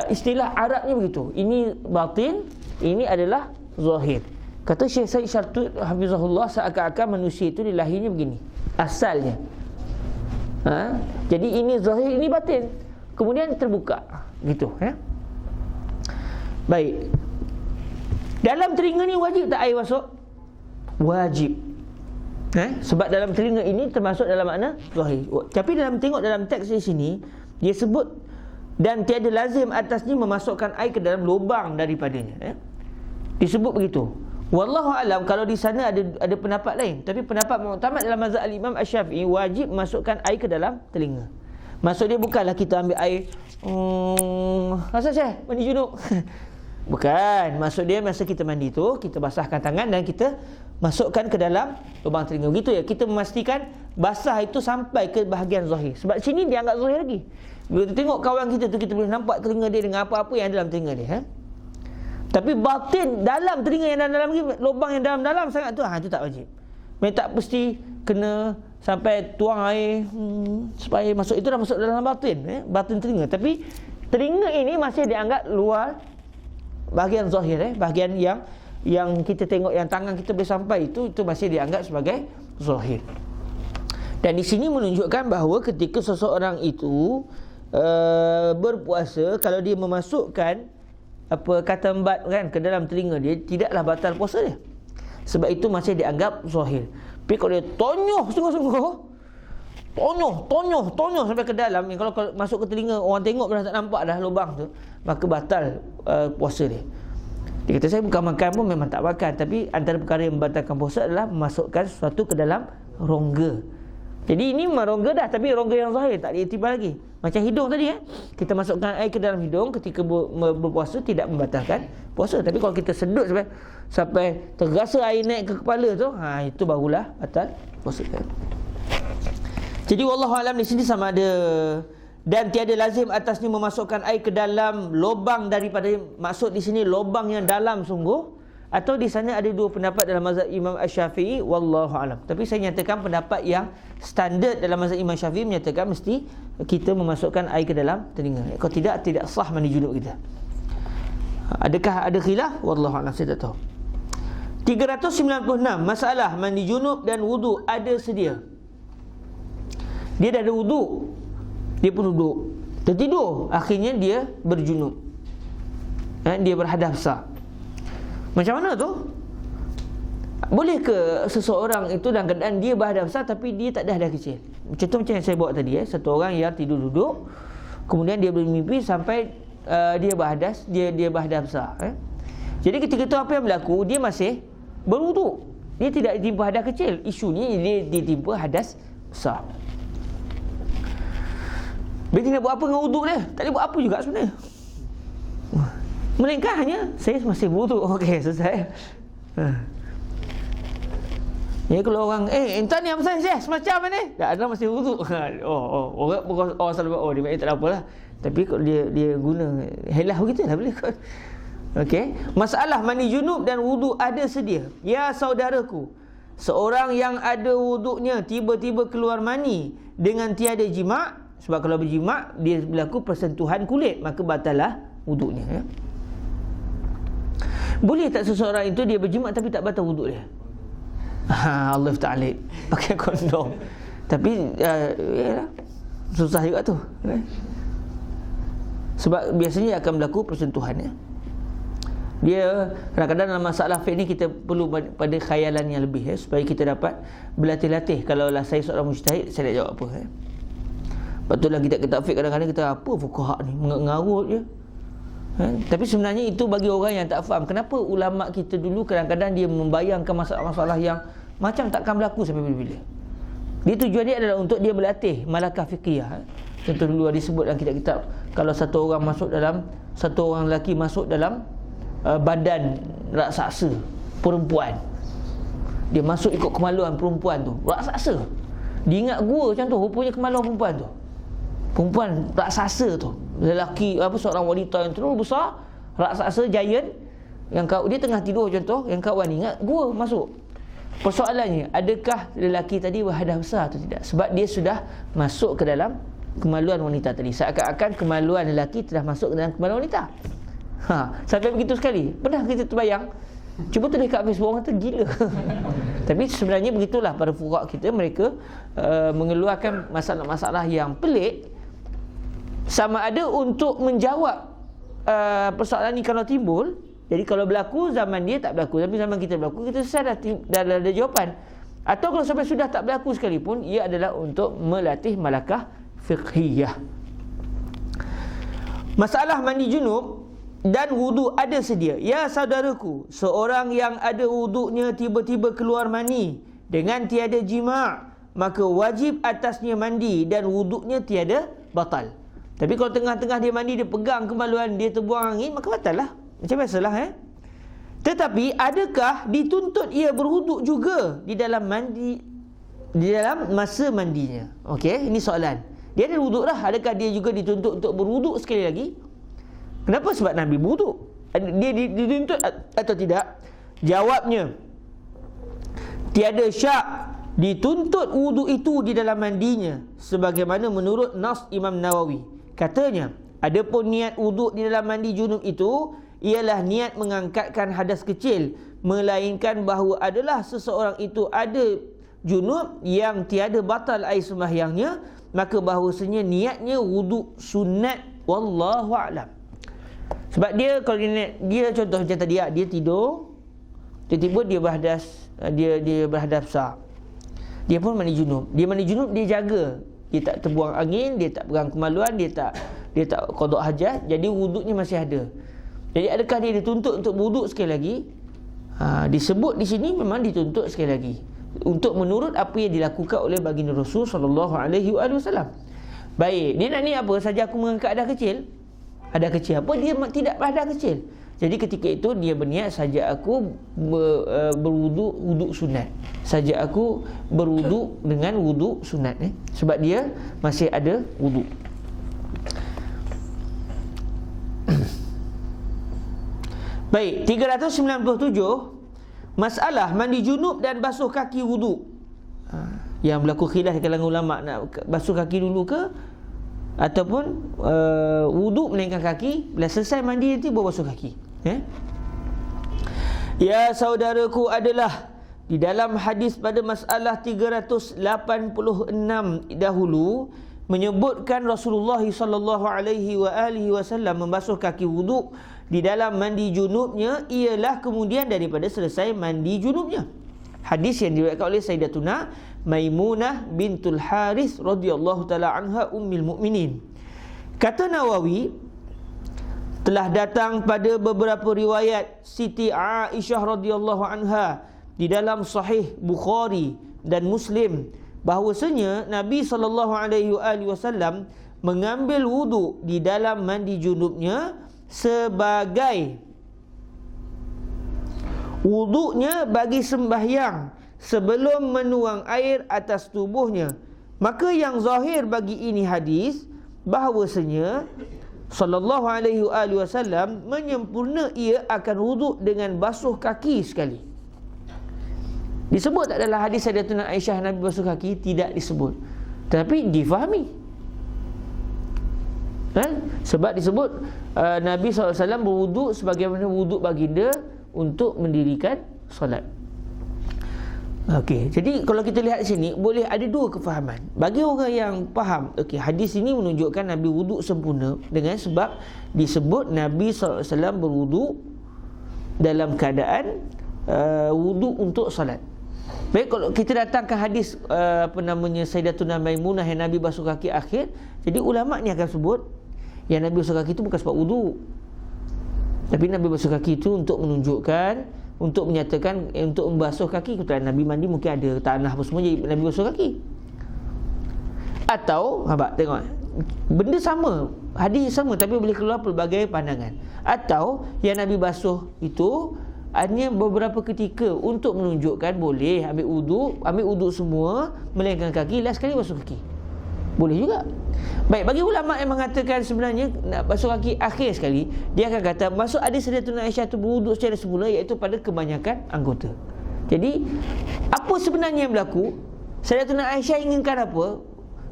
istilah Arabnya begitu. Ini batin, ini adalah zahir. Kata Syekh Said Syartut hafizahullah, seakan-akan manusia itu dilahirnya begini asalnya. Jadi ini zahir, ini batin, kemudian terbuka gitu. Baik. Dalam telinga ni wajib tak air masuk? Wajib. Sebab dalam telinga ini termasuk dalam makna zahir. Tapi tengok dalam teks di sini, dia sebut dan tiada lazim atasnya memasukkan air ke dalam lubang daripadanya. Disebut begitu. Wallahu alam, kalau di sana ada pendapat lain, tapi pendapat muktamad dalam mazhab Imam Asy-Syafi'i wajib masukkan air ke dalam telinga. Maksud dia bukanlah kita ambil air rasa Syekh mandi junub. Bukan, maksud dia masa kita mandi tu kita basahkan tangan dan kita masukkan ke dalam lubang telinga. Begitu ya, kita memastikan basah itu sampai ke bahagian zahir. Sebab sini dia anggap zahir lagi. Bila kita tengok kawan kita tu, kita boleh nampak telinga dia dengan apa-apa yang dalam telinga dia. Tapi batin dalam telinga yang dalam lagi, lubang yang dalam-dalam sangat tu, itu tak wajib. Mereka tak mesti kena sampai tuang air supaya masuk. Itu dah masuk dalam batin, batin telinga. Tapi telinga ini masih dianggap luar bahagian zahir, bahagian yang kita tengok, yang tangan kita boleh sampai, itu masih dianggap sebagai zahir. Dan di sini menunjukkan bahawa ketika seseorang itu berpuasa, kalau dia memasukkan kata embat kan ke dalam telinga dia, tidaklah batal puasa dia. Sebab itu masih dianggap zahir. Tapi kalau dia tonyoh sungguh-sungguh, tonyoh sampai ke dalam, kalau masuk ke telinga orang tengok dah tak nampak dah lubang tu, maka batal puasa dia. Dia kata saya bukan makan pun memang tak makan, tapi antara perkara yang membatalkan puasa adalah memasukkan sesuatu ke dalam rongga. Jadi ini memang rongga dah, tapi rongga yang zahir tak diiktibar lagi. Macam hidung tadi kita masukkan air ke dalam hidung ketika berpuasa tidak membatalkan puasa. Tapi kalau kita sedut sampai terasa air naik ke kepala tu, itu barulah batal puasa. Jadi wallahu alam di sini sama ada, dan tiada lazim atasnya memasukkan air ke dalam lubang daripada, maksud di sini lubang yang dalam sungguh, atau di sana ada dua pendapat dalam mazhab Imam Asy-Syafi'i, wallahu alam. Tapi saya nyatakan pendapat yang standard dalam mazhab Imam Syafi'i menyatakan mesti kita memasukkan air ke dalam telinga. Kalau tidak sah mandi junub kita. Adakah ada khilaf? Wallahu alam, saya tak tahu. 396, masalah mandi junub dan wudu ada sedia. Dia dah ada wudu, dia pun duduk, tertidur, akhirnya dia berjunub, dia berhadas besar. Macam mana tu? Boleh ke seseorang itu dalam keadaan dia berhadas besar tapi dia tak ada hadas kecil? Contoh macam yang saya bawa tadi, satu orang yang tidur duduk, kemudian dia bermimpi sampai dia berhadas besar. Jadi ketika itu apa yang berlaku? Dia masih berwuduk, dia tidak ditimpa hadas kecil. Isunya dia ditimpa hadas besar. Dia nak buat apa dengan wuduk dia? Tak boleh buat apa juga sebenarnya, melainkan hanya saya masih berwuduk. Okey, selesai. Ya, kalau orang entah ni apa saja semacam ni, tak ada masih wuduk. Orang selalu buat, dia tak ada apalah. Tapi kalau dia guna helah begitulah boleh kot. Okey, masalah mandi junub dan wuduk ada sedia. Ya saudaraku, seorang yang ada wuduknya tiba-tiba keluar mani dengan tiada jima', sebab kalau berjima' dia berlaku persentuhan kulit, maka batallah wuduknya. Boleh tak seseorang itu dia berjima' tapi tak batal wuduk dia? Allah Ta'ala pakai kondom. Tapi susah juga tu. Sebab biasanya akan berlaku persentuhan. Dia kadang-kadang dalam masalah fiqh ni kita perlu pada khayalan yang lebih, supaya kita dapat berlatih-latih. Kalau lah saya seorang mujtahid, saya nak jawab apa. Patutlah kita fiqh kadang-kadang kita apa fuqaha ni mengarut je. Tapi sebenarnya itu bagi orang yang tak faham. Kenapa ulama kita dulu kadang-kadang dia membayangkan masalah-masalah yang macam takkan berlaku sampai bila-bila. Dia tujuan dia adalah untuk dia berlatih malakah fiqhiyah. Contoh dulu ada disebut dalam kitab-kitab, kalau satu orang lelaki masuk dalam badan raksasa perempuan, dia masuk ikut kemaluan perempuan tu, raksasa. Dia ingat gua macam tu, rupanya kemaluan perempuan tu, perempuan raksasa tu, lelaki seorang wanita yang terlalu besar, raksasa giant, yang dia tengah tidur contoh, yang kawan ingat gua masuk. Persoalannya, adakah lelaki tadi berhadas besar atau tidak? Sebab dia sudah masuk ke dalam kemaluan wanita tadi. Seakan-akan kemaluan lelaki telah masuk ke dalam kemaluan wanita. Sampai begitu sekali. Pernah kita terbayang? Cuba tulis kat Facebook, orang kata gila. Tapi sebenarnya begitulah para fuqaha kita, mereka mengeluarkan masalah-masalah yang pelik, sama ada untuk menjawab persoalan ni kalau timbul. Jadi kalau berlaku zaman dia tak berlaku, tapi zaman kita berlaku, kita selesai dah ada jawapan. Atau kalau sampai sudah tak berlaku sekalipun, ia adalah untuk melatih malakah fiqhiyah. Masalah mandi junub dan wudu ada sedia. Ya saudaraku, seorang yang ada wuduknya tiba-tiba keluar mani dengan tiada jima', maka wajib atasnya mandi dan wuduknya tiada batal. Tapi kalau tengah-tengah dia mandi, dia pegang kemaluan, dia terbuang angin, maka batal lah. Macam biasalah Tetapi adakah dituntut ia berwuduk juga di dalam mandi, di dalam masa mandinya? Okey, ini soalan. Dia ada wuduk dah, adakah dia juga dituntut untuk berwuduk sekali lagi? Kenapa? Sebab Nabi berwuduk. Dia dituntut atau tidak? Jawabnya, tiada syak dituntut wuduk itu di dalam mandinya, sebagaimana menurut nas Imam Nawawi. Katanya, adapun niat wuduk di dalam mandi junub itu ialah niat mengangkatkan hadas kecil, melainkan bahawa adalah seseorang itu ada junub yang tiada batal air sembahyangnya, maka bahawasanya niatnya wuduk sunat. Wallahu a'lam. Sebab dia kalau dia contoh macam tadi, dia tidur, tiba-tiba dia berhadas, dia berhadas besar. Dia pun mandi junub. Dia mandi junub, dia jaga. Dia tak terbuang angin, dia tak pegang kemaluan, dia tak qada hajat, jadi wuduknya masih ada. Jadi adakah dia dituntut untuk wuduk sekali lagi? Disebut di sini memang dituntut sekali lagi, untuk menurut apa yang dilakukan oleh baginda Rasul sallallahu alaihi wasallam. Baik, dia nak ni apa? Saja aku mengangkat hadas kecil. Hadas kecil apa? Dia tidak berhadas kecil. Jadi ketika itu dia berniat, saja aku berwuduk wuduk sunat. Saja aku berwuduk dengan wuduk sunat sebab dia masih ada wuduk. Baik, 397, masalah mandi junub dan basuh kaki wuduk. Yang berlaku khilaf di kalangan ulama, nak basuh kaki dulu ke ataupun wuduk melainkan kaki. Bila selesai mandi nanti baru basuh kaki. Ya saudaraku, adalah di dalam hadis pada masalah 386 dahulu menyebutkan Rasulullah sallallahu alaihi wasallam membasuh kaki wuduk di dalam mandi junubnya ialah kemudian daripada selesai mandi junubnya. Hadis yang diriwayatkan oleh Sayyidatuna Maimunah bintul Harith radhiyallahu taala anha ummul mukminin. Kata Nawawi, telah datang pada beberapa riwayat Siti Aisyah radhiyallahu anha di dalam Sahih Bukhari dan Muslim bahawasanya Nabi sallallahu alaihi wasallam mengambil wuduk di dalam mandi junubnya sebagai wuduknya bagi sembahyang sebelum menuang air atas tubuhnya. Maka yang zahir bagi ini hadis bahawasanya sallallahu alaihi wasallam menyempurna ia akan wuduk dengan basuh kaki sekali. Disebut tak dalam hadis Sayyidatuna Aisyah Nabi basuh kaki? Tidak disebut, tapi difahami. Sebab disebut Nabi SAW berwuduk sebagaimana wuduk baginda untuk mendirikan solat. Okey, jadi kalau kita lihat di sini boleh ada dua kefahaman. Bagi orang yang faham, okey, hadis ini menunjukkan Nabi wuduk sempurna dengan sebab disebut Nabi SAW berwuduk dalam keadaan wuduk untuk solat. Baik, kalau kita datangkan hadis Sayyidatuna Maimunah yang Nabi basuh kaki akhir, jadi ulama ni akan sebut yang Nabi basuh kaki itu bukan sebab wuduk, tapi Nabi basuh kaki itu untuk menunjukkan, untuk menyatakan, untuk membasuh kaki. Kebetulan Nabi mandi mungkin ada tanah apa semua, jadi Nabi basuh kaki. Atau tengok, benda sama, hadis sama, tapi boleh keluar pelbagai pandangan. Atau yang Nabi basuh itu hanya beberapa ketika untuk menunjukkan boleh ambil wuduk semua melainkan kaki, last sekali basuh kaki. Boleh juga. Baik, bagi ulama yang mengatakan sebenarnya nak basuh kaki akhir sekali, dia akan kata maksud hadis Sayyidatuna Aisyah itu berwuduk secara semula iaitu pada kebanyakan anggota. Jadi apa sebenarnya yang berlaku? Sayyidatuna Aisyah inginkan apa?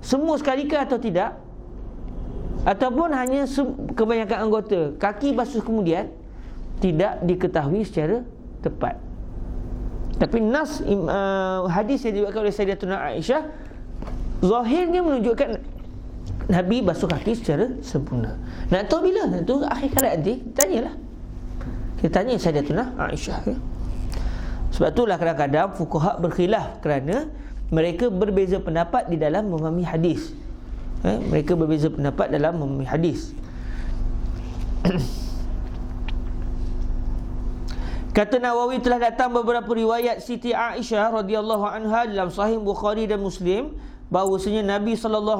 Semua sekalika atau tidak? Ataupun hanya kebanyakan anggota? Kaki basuh kemudian tidak diketahui secara tepat. Tapi nas hadis yang diriwayatkan oleh Sayyidatuna Aisyah zahirnya menunjukkan Nabi basuh kaki secara sempurna. Nak tahu bila? Nak tahu akhir hayat nanti, tanyalah. Kita tanya Sayyidatuna Aisyah. Sebab itulah kadang-kadang fuqaha berkhilaf kerana mereka berbeza pendapat di dalam memahami hadis. Mereka berbeza pendapat dalam memahami hadis. Kata Nawawi, telah datang beberapa riwayat Siti Aisyah radhiyallahu anha dalam Sahih Bukhari dan Muslim bahawasanya Nabi SAW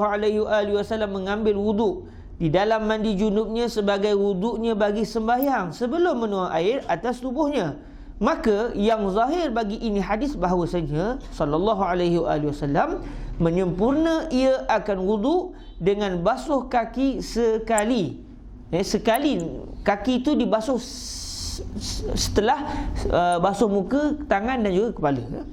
mengambil wuduk di dalam mandi junubnya sebagai wuduknya bagi sembahyang sebelum menuang air atas tubuhnya. Maka yang zahir bagi ini hadis bahawasanya sallallahu alaihi wasallam menyempurna ia akan wuduk dengan basuh kaki sekali. Sekali kaki itu dibasuh setelah basuh muka, tangan dan juga kepala.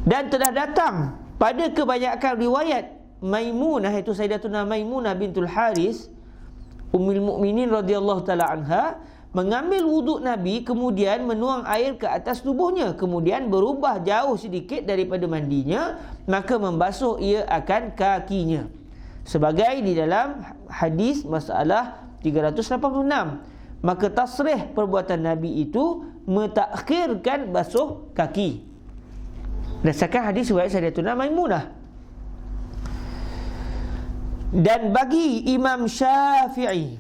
Dan telah datang pada kebanyakan riwayat Maimunah, iaitu Sayyidatuna Maimunah bintul Haris Ummul Mukminin radhiyallahu taala anha, mengambil wuduk Nabi kemudian menuang air ke atas tubuhnya, kemudian berubah jauh sedikit daripada mandinya, maka membasuh ia akan kakinya, sebagai di dalam hadis masalah 386. Maka tasrih perbuatan Nabi itu mentakhirkan basuh kaki berdasarkan hadis riwayat Sayyidatuna Maimunah. Dan bagi Imam Syafi'i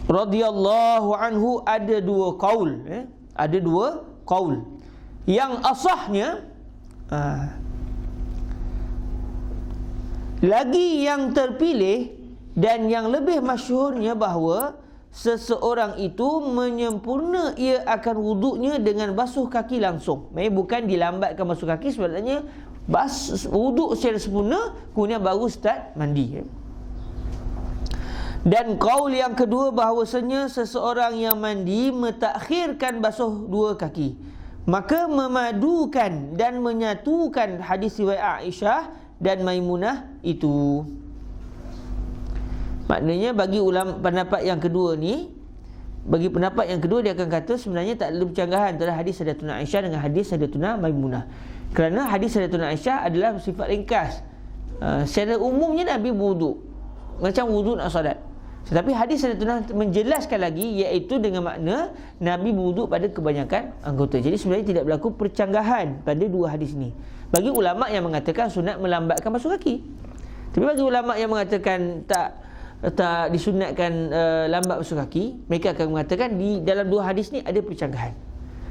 radhiyallahu anhu ada dua qaul, ada dua qaul. Yang asahnya lagi yang terpilih dan yang lebih masyhurnya bahawa seseorang itu menyempurna ia akan wuduknya dengan basuh kaki langsung. Bukan dilambatkan basuh kaki, sebenarnya wuduk secara sempurna kemudian baru start mandi. Dan qaul yang kedua bahawasanya seseorang yang mandi mentakhirkan basuh dua kaki, maka memadukan dan menyatukan hadis riwayat Aisyah dan Maimunah itu. Maknanya bagi ulama pendapat yang kedua ni, bagi pendapat yang kedua dia akan kata sebenarnya tak ada percanggahan antara hadis Sayyidatuna Aisyah dengan hadis Sayyidatuna Maimunah. Kerana hadis Sayyidatuna Aisyah adalah sifat ringkas. Secara umumnya Nabi berwuduk macam wuduk nak solat. Tetapi hadis Sayyidatuna menjelaskan lagi, iaitu dengan makna Nabi berwuduk pada kebanyakan anggota. Jadi sebenarnya tidak berlaku percanggahan pada dua hadis ni. Bagi ulama yang mengatakan sunat melambatkan basuh kaki. Tapi bagi ulama yang mengatakan tak disunatkan lambat basuh kaki, mereka akan mengatakan di dalam dua hadis ni ada percanggahan.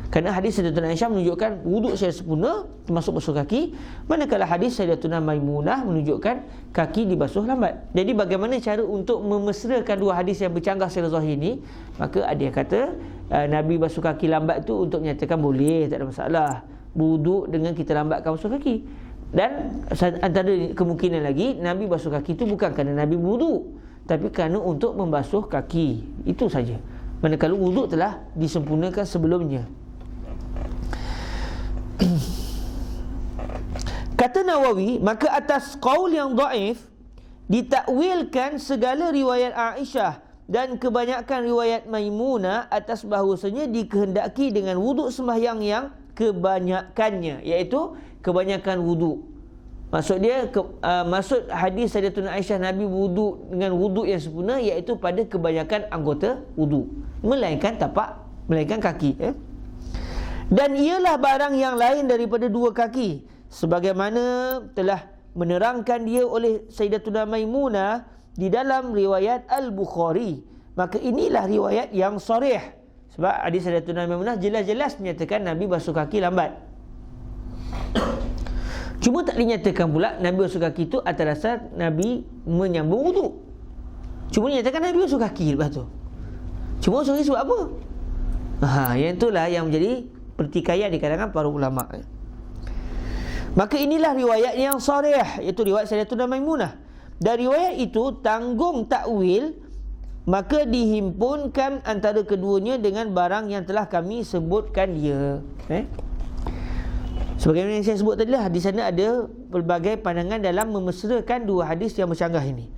Kerana hadis Sayyidatuna Aisyah menunjukkan wuduk secara sempurna termasuk basuh kaki, manakala hadis Sayyidatuna Maimunah menunjukkan kaki dibasuh lambat. Jadi bagaimana cara untuk memesrakan dua hadis yang bercanggah secara zahir ni? Maka ada yang kata Nabi basuh kaki lambat tu untuk menyatakan boleh, tak ada masalah wuduk dengan kita lambatkan basuh kaki. Dan antara kemungkinan lagi, Nabi basuh kaki tu bukan kerana Nabi wuduk, tapi kerana untuk membasuh kaki. Itu saja. Manakala wuduk telah disempurnakan sebelumnya. Kata Nawawi, maka atas qaul yang dhaif ditakwilkan segala riwayat Aisyah dan kebanyakan riwayat Maimunah atas bahawasanya dikehendaki dengan wuduk sembahyang yang kebanyakannya, iaitu kebanyakan wuduk. Maksud dia maksud hadis Sayyidatuna Aisyah Nabi wuduk dengan wuduk yang sempurna, iaitu pada kebanyakan anggota wuduk, melainkan tapak, melainkan kaki. Dan ialah barang yang lain daripada dua kaki, sebagaimana telah menerangkan dia oleh Sayyidatuna Maimunah di dalam riwayat Al-Bukhari. Maka inilah riwayat yang sharih, sebab hadis Sayyidatuna Maimunah jelas-jelas menyatakan Nabi basuh kaki lambat. Cuma tak dinyatakan pula Nabi basuh kaki itu atas dasar Nabi menyambung wuduk. Cuma dinyatakan Nabi basuh kaki lepas tu. Cuma basuh kaki sebab apa? Yang itulah yang menjadi pertikaian di kalangan para ulama. Maka inilah riwayat yang sharih, iaitu riwayat Sayyidatuna Maimunah. Dan riwayat itu tanggung takwil, maka dihimpunkan antara keduanya dengan barang yang telah kami sebutkan dia. Sebagaimana yang saya sebut tadi lah, di sana ada pelbagai pandangan dalam memesrakan dua hadis yang bercanggah ini.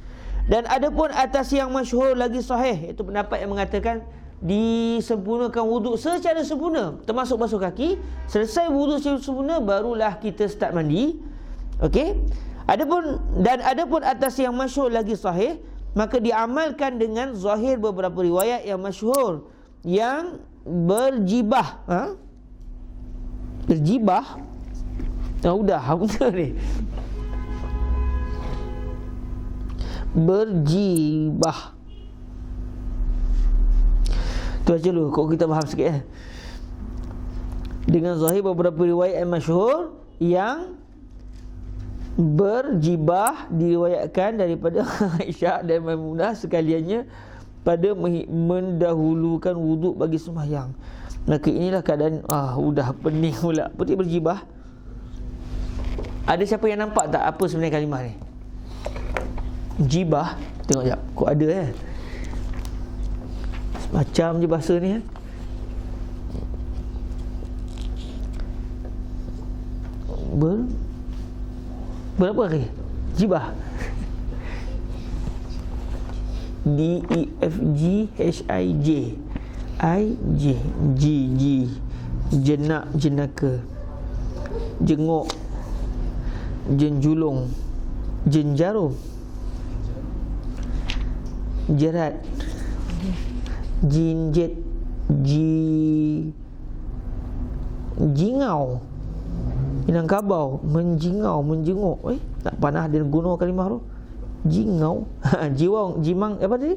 Dan ada pun atas yang masyhur lagi sahih, iaitu pendapat yang mengatakan disempurnakan wuduk secara sempurna termasuk basuh kaki. Selesai wuduk secara sempurna barulah kita start mandi. Okey. Adapun atas yang masyhur lagi sahih, maka diamalkan dengan zahir beberapa riwayat yang masyhur yang berjibah. Berjibah. Udah betul ni. Berjibah. Tu aja dulu, kok kita faham sikit Dengan zahir beberapa riwayat yang masyhur yang berjibah diriwayatkan daripada Aisyah dan Maimunah sekaliannya pada mendahulukan wuduk bagi sembahyang. Maka inilah keadaan udah pening pula. Putih berjibah. Ada siapa yang nampak tak apa sebenarnya kalimah ni? Jibah. Tengok jap. Kok ada macam je bahasa ni berapa kali? Jibah. D-E-F-G-H-I-J I-J G jenak, jenaka, jenguk, jenjulung, jenjarum, jerat, jinjet, jingau, Minangkabau, menjingau, menjenguk. Tak panah dia guna kalimah tu. Jingau, jiwang, jimang, apa tadi?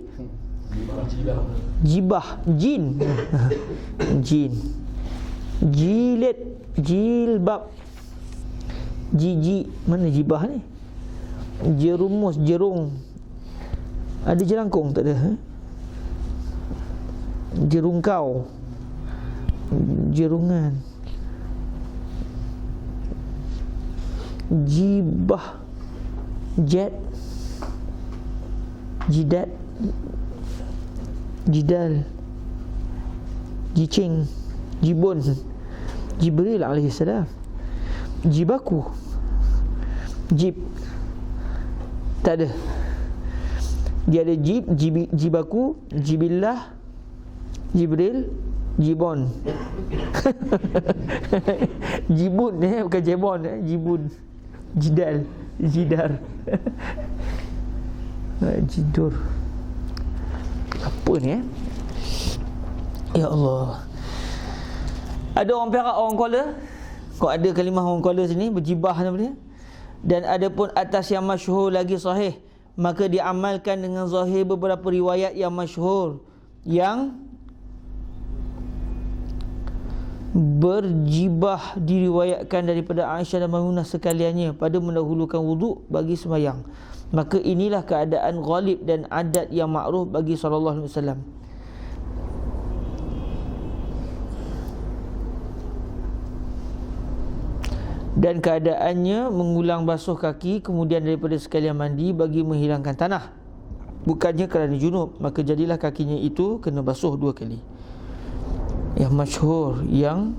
Jibah, jin. Jin. Jilid, jilbab. Jiji, mana jibah ni? Jerumus, jerung. Ada jelangkung tak ada? Jerungkau, jerungan, jibah, jet, jidat, jidal, jicing, jibun, Jibril alaihissalam, jibaku, jib, tak ada. Dia ada jib, jibaku, jibillah, Jibril, jibon. Jibun bukan jebon jibun. Jidal, jidar. Jidur. Apa ni Ya Allah. Ada orang Perak, orang Kuala. Kau ada kalimah orang Kuala sini berjibah nama dia. Dan ada pun atas yang masyhur lagi sahih, maka diamalkan dengan zahir beberapa riwayat yang masyhur yang berjibah diriwayatkan daripada Aisyah dan Maimunah sekaliannya pada mendahulukan wuduk bagi sembahyang. Maka inilah keadaan ghalib dan adat yang makruf bagi sallallahu alaihi wasallam. Dan keadaannya mengulang basuh kaki kemudian daripada sekalian mandi bagi menghilangkan tanah, bukannya kerana junub. Maka jadilah kakinya itu kena basuh 2 kali. Yang masyhur, yang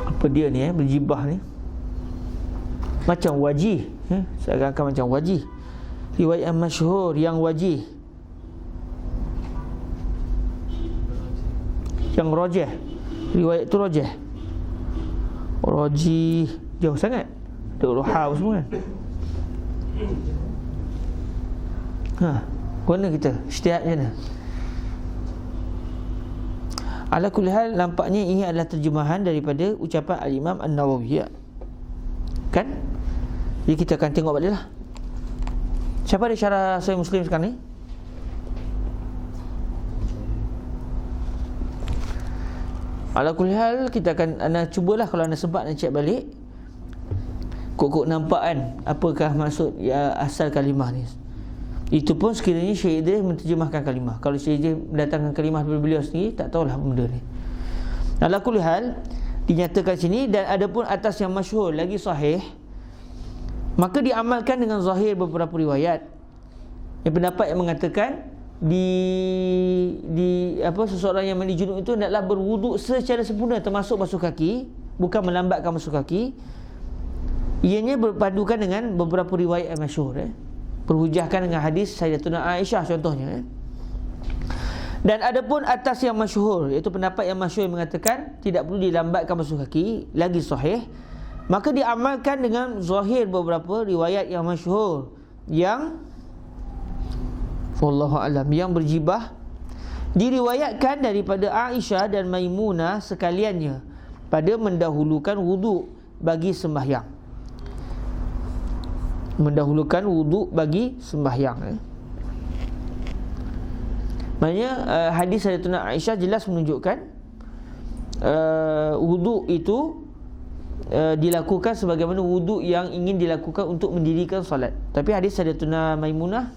apa dia ni berjibah ni macam wajih, seakan-akan macam wajih. Riwayat yang masyhur yang wajih, yang rajih, riwayat tu rajih. Rajih jauh sangat, ada ruha semua kan. Mana kita ijtihad macam mana? Ala kulli hal, nampaknya ini adalah terjemahan daripada ucapan Al-Imam An-Nawawi kan? Jadi kita akan tengok balik lah. Siapa ada syarah Sahih Muslim sekarang ni? Ala kulli hal, kita akan cubalah kalau anda sempat nak cek balik. Kok nampak kan apakah maksud asal kalimah ni. Itu pun sekiranya Syekh Idris menterjemahkan kalimah. Kalau Syekh Idris mendatangkan kalimah daripada beliau sendiri, tak tahulah benda ni. Ala kulli hal, dinyatakan sini, dan ada pun atas yang masyhur lagi sahih, maka diamalkan dengan zahir beberapa riwayat. Yang pendapat yang mengatakan seseorang yang mandi junub itu hendaklah berwuduk secara sempurna termasuk basuh kaki, bukan melambatkan basuh kaki. Ianya berpadukan dengan beberapa riwayat yang masyhur perhujahkan dengan hadis Sayyidatuna Aisyah contohnya. Dan ada pun atas yang masyhur, iaitu pendapat yang masyhur yang mengatakan tidak perlu dilambatkan basuh kaki, lagi sahih. Maka diamalkan dengan zahir beberapa riwayat yang masyhur yang wallahu alam, yang berjibah diriwayatkan daripada Aisyah dan Maimunah sekaliannya pada mendahulukan wuduk bagi sembahyang. Mendahulukan wuduk bagi sembahyang. Maknanya hadis Sayyidatuna Aisyah jelas menunjukkan wuduk itu dilakukan sebagaimana wuduk yang ingin dilakukan untuk mendirikan solat. Tapi hadis Sayyidatuna Maimunah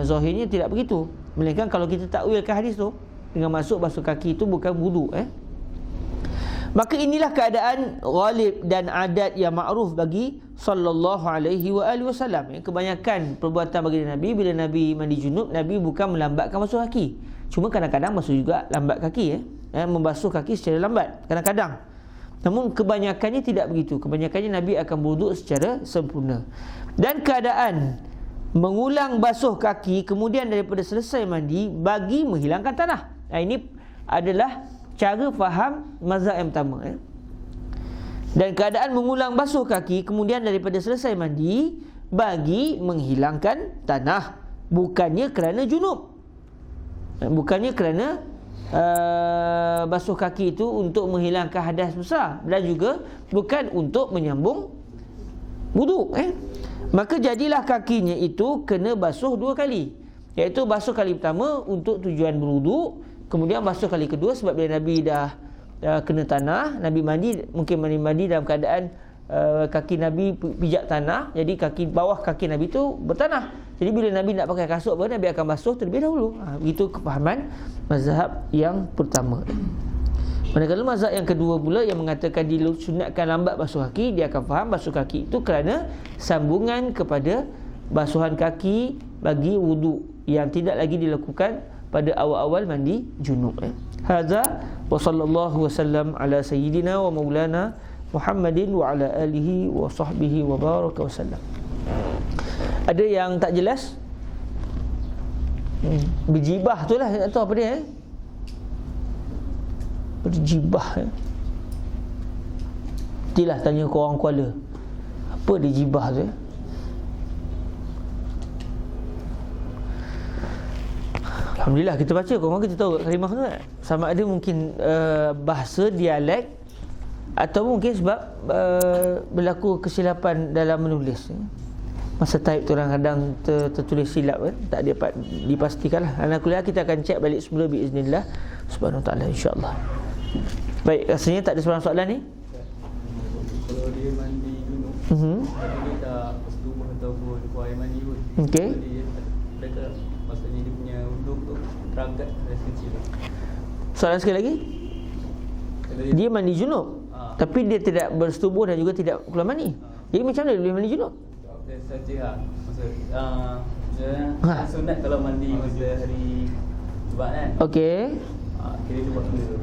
zahirnya tidak begitu. Melainkan kalau kita takwilkan hadis tu dengan maksud basuh kaki itu bukan wuduk. Maka inilah keadaan ghalib dan adat yang makruf bagi sallallahu alaihi wa alihi wasallam. Kebanyakan perbuatan bagi Nabi, bila Nabi mandi junub, Nabi bukan melambatkan basuh kaki. Cuma kadang-kadang basuh juga lambat kaki, membasuh kaki secara lambat kadang-kadang. Namun kebanyakannya tidak begitu. Kebanyakannya Nabi akan berwuduk secara sempurna. Dan keadaan mengulang basuh kaki kemudian daripada selesai mandi bagi menghilangkan tanah. Ini adalah cara faham mazhab yang pertama. Dan keadaan mengulang basuh kaki kemudian daripada selesai mandi bagi menghilangkan tanah, bukannya kerana junub, bukannya kerana basuh kaki itu untuk menghilangkan hadas besar, dan juga bukan untuk menyambung wuduk. Maka jadilah kakinya itu kena basuh dua kali, iaitu basuh kali pertama untuk tujuan berwuduk, kemudian basuh kali kedua sebab bila Nabi dah kena tanah, Nabi mandi, mungkin mandi dalam keadaan kaki Nabi pijak tanah, jadi bawah kaki Nabi tu bertanah. Jadi bila Nabi nak pakai kasut apa, Nabi akan basuh terlebih dahulu. Begitu kefahaman mazhab yang pertama. Manakala mazhab yang kedua pula yang mengatakan disunatkan lambat basuh kaki, dia akan faham basuh kaki itu kerana sambungan kepada basuhan kaki bagi wuduk yang tidak lagi dilakukan pada awal-awal mandi junub. Hadza wa sallallahu wasallam ala sayyidina wa maulana Muhammadin wa ala alihi wa sahbihi wa baraka wasallam. Ada yang tak jelas? Berjibah tu lah, tak tahu apa dia. Berjibah. Nantilah tanya ke orang Kuala, apa dia jibah tu? Alhamdulillah kita baca, korang kita tahu kalimah tu tak? Sama ada mungkin bahasa, dialek, atau mungkin sebab berlaku kesilapan dalam menulis. Masa type tu kadang-kadang tertulis silap, tak dapat dipastikan lah. Anak kuliah kita akan cek balik semula biiznillah subhanahu wa ta'ala, insyaAllah. Baik, rasanya tak ada sebarang soalan ni? Kalau dia mandi junub, tapi dia tak bersetubuh ataupun keluar air mandi pun, okey, dia maksudnya dia punya wuduk tu teragat dari kecil. Soalan sekali lagi. Dia mandi junub, tapi dia tidak bersetubuh dan juga tidak keluar mani. Jadi macam mana dia boleh mandi junub? Saja maksud sunat kalau mandi masa hari Jumaat kan. Okey. Kira dia buat benda tu.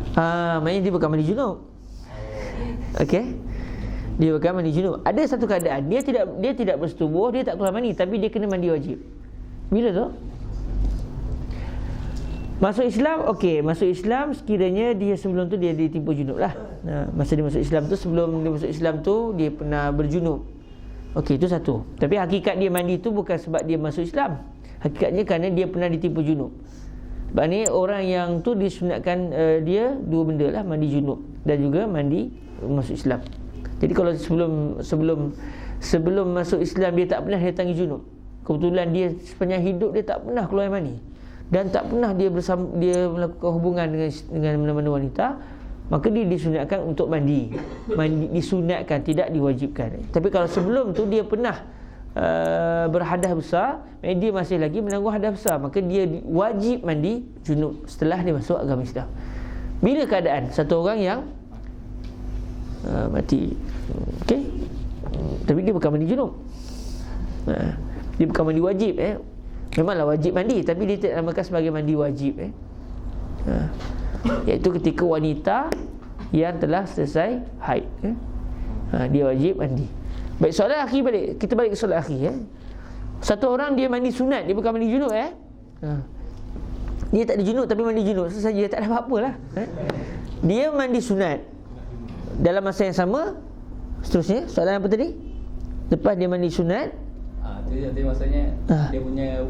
Maknanya dia bukan mandi junub. Okey. Dia bukan mandi junub. Ada satu keadaan dia tidak bersetubuh, dia tak keluar mani, tapi dia kena mandi wajib. Bila tu? Masuk Islam, okey, masuk Islam sekiranya dia sebelum tu dia ditimpa junub lah. Masa dia masuk Islam tu, sebelum dia masuk Islam tu dia pernah berjunub. Okey, itu satu. Tapi hakikat dia mandi tu bukan sebab dia masuk Islam. Hakikatnya kerana dia pernah ditimpa junub. Sebab ni orang yang tu disunatkan dia dua benda lah, mandi junub dan juga mandi masuk Islam. Jadi kalau sebelum masuk Islam dia tak pernah datangi junub, kebetulan dia sepanjang hidup dia tak pernah keluar mani dan tak pernah dia melakukan hubungan dengan mana-mana wanita, maka dia disunatkan untuk mandi. Disunatkan, tidak diwajibkan. Tapi kalau sebelum tu dia pernah berhadas besar, dia masih lagi menanggung hadas besar, maka dia wajib mandi junub setelah dia masuk agama Islam. Bila keadaan satu orang yang mati, okey, tapi dia bukan mandi junub, dia bukan mandi wajib. Memanglah wajib mandi, tapi dia tidak namakan sebagai mandi wajib. Iaitu ketika wanita yang telah selesai haid, dia wajib mandi. Baik, soalan akhir balik. Kita balik ke soalan akhir. Satu orang dia mandi sunat, dia bukan mandi junub. Dia tak ada junub tapi mandi junub saja, tak ada apa-apa lah. Dia mandi sunat dalam masa yang sama. Seterusnya, soalan apa tadi? Lepas dia mandi sunat, dia maksudnya dia punya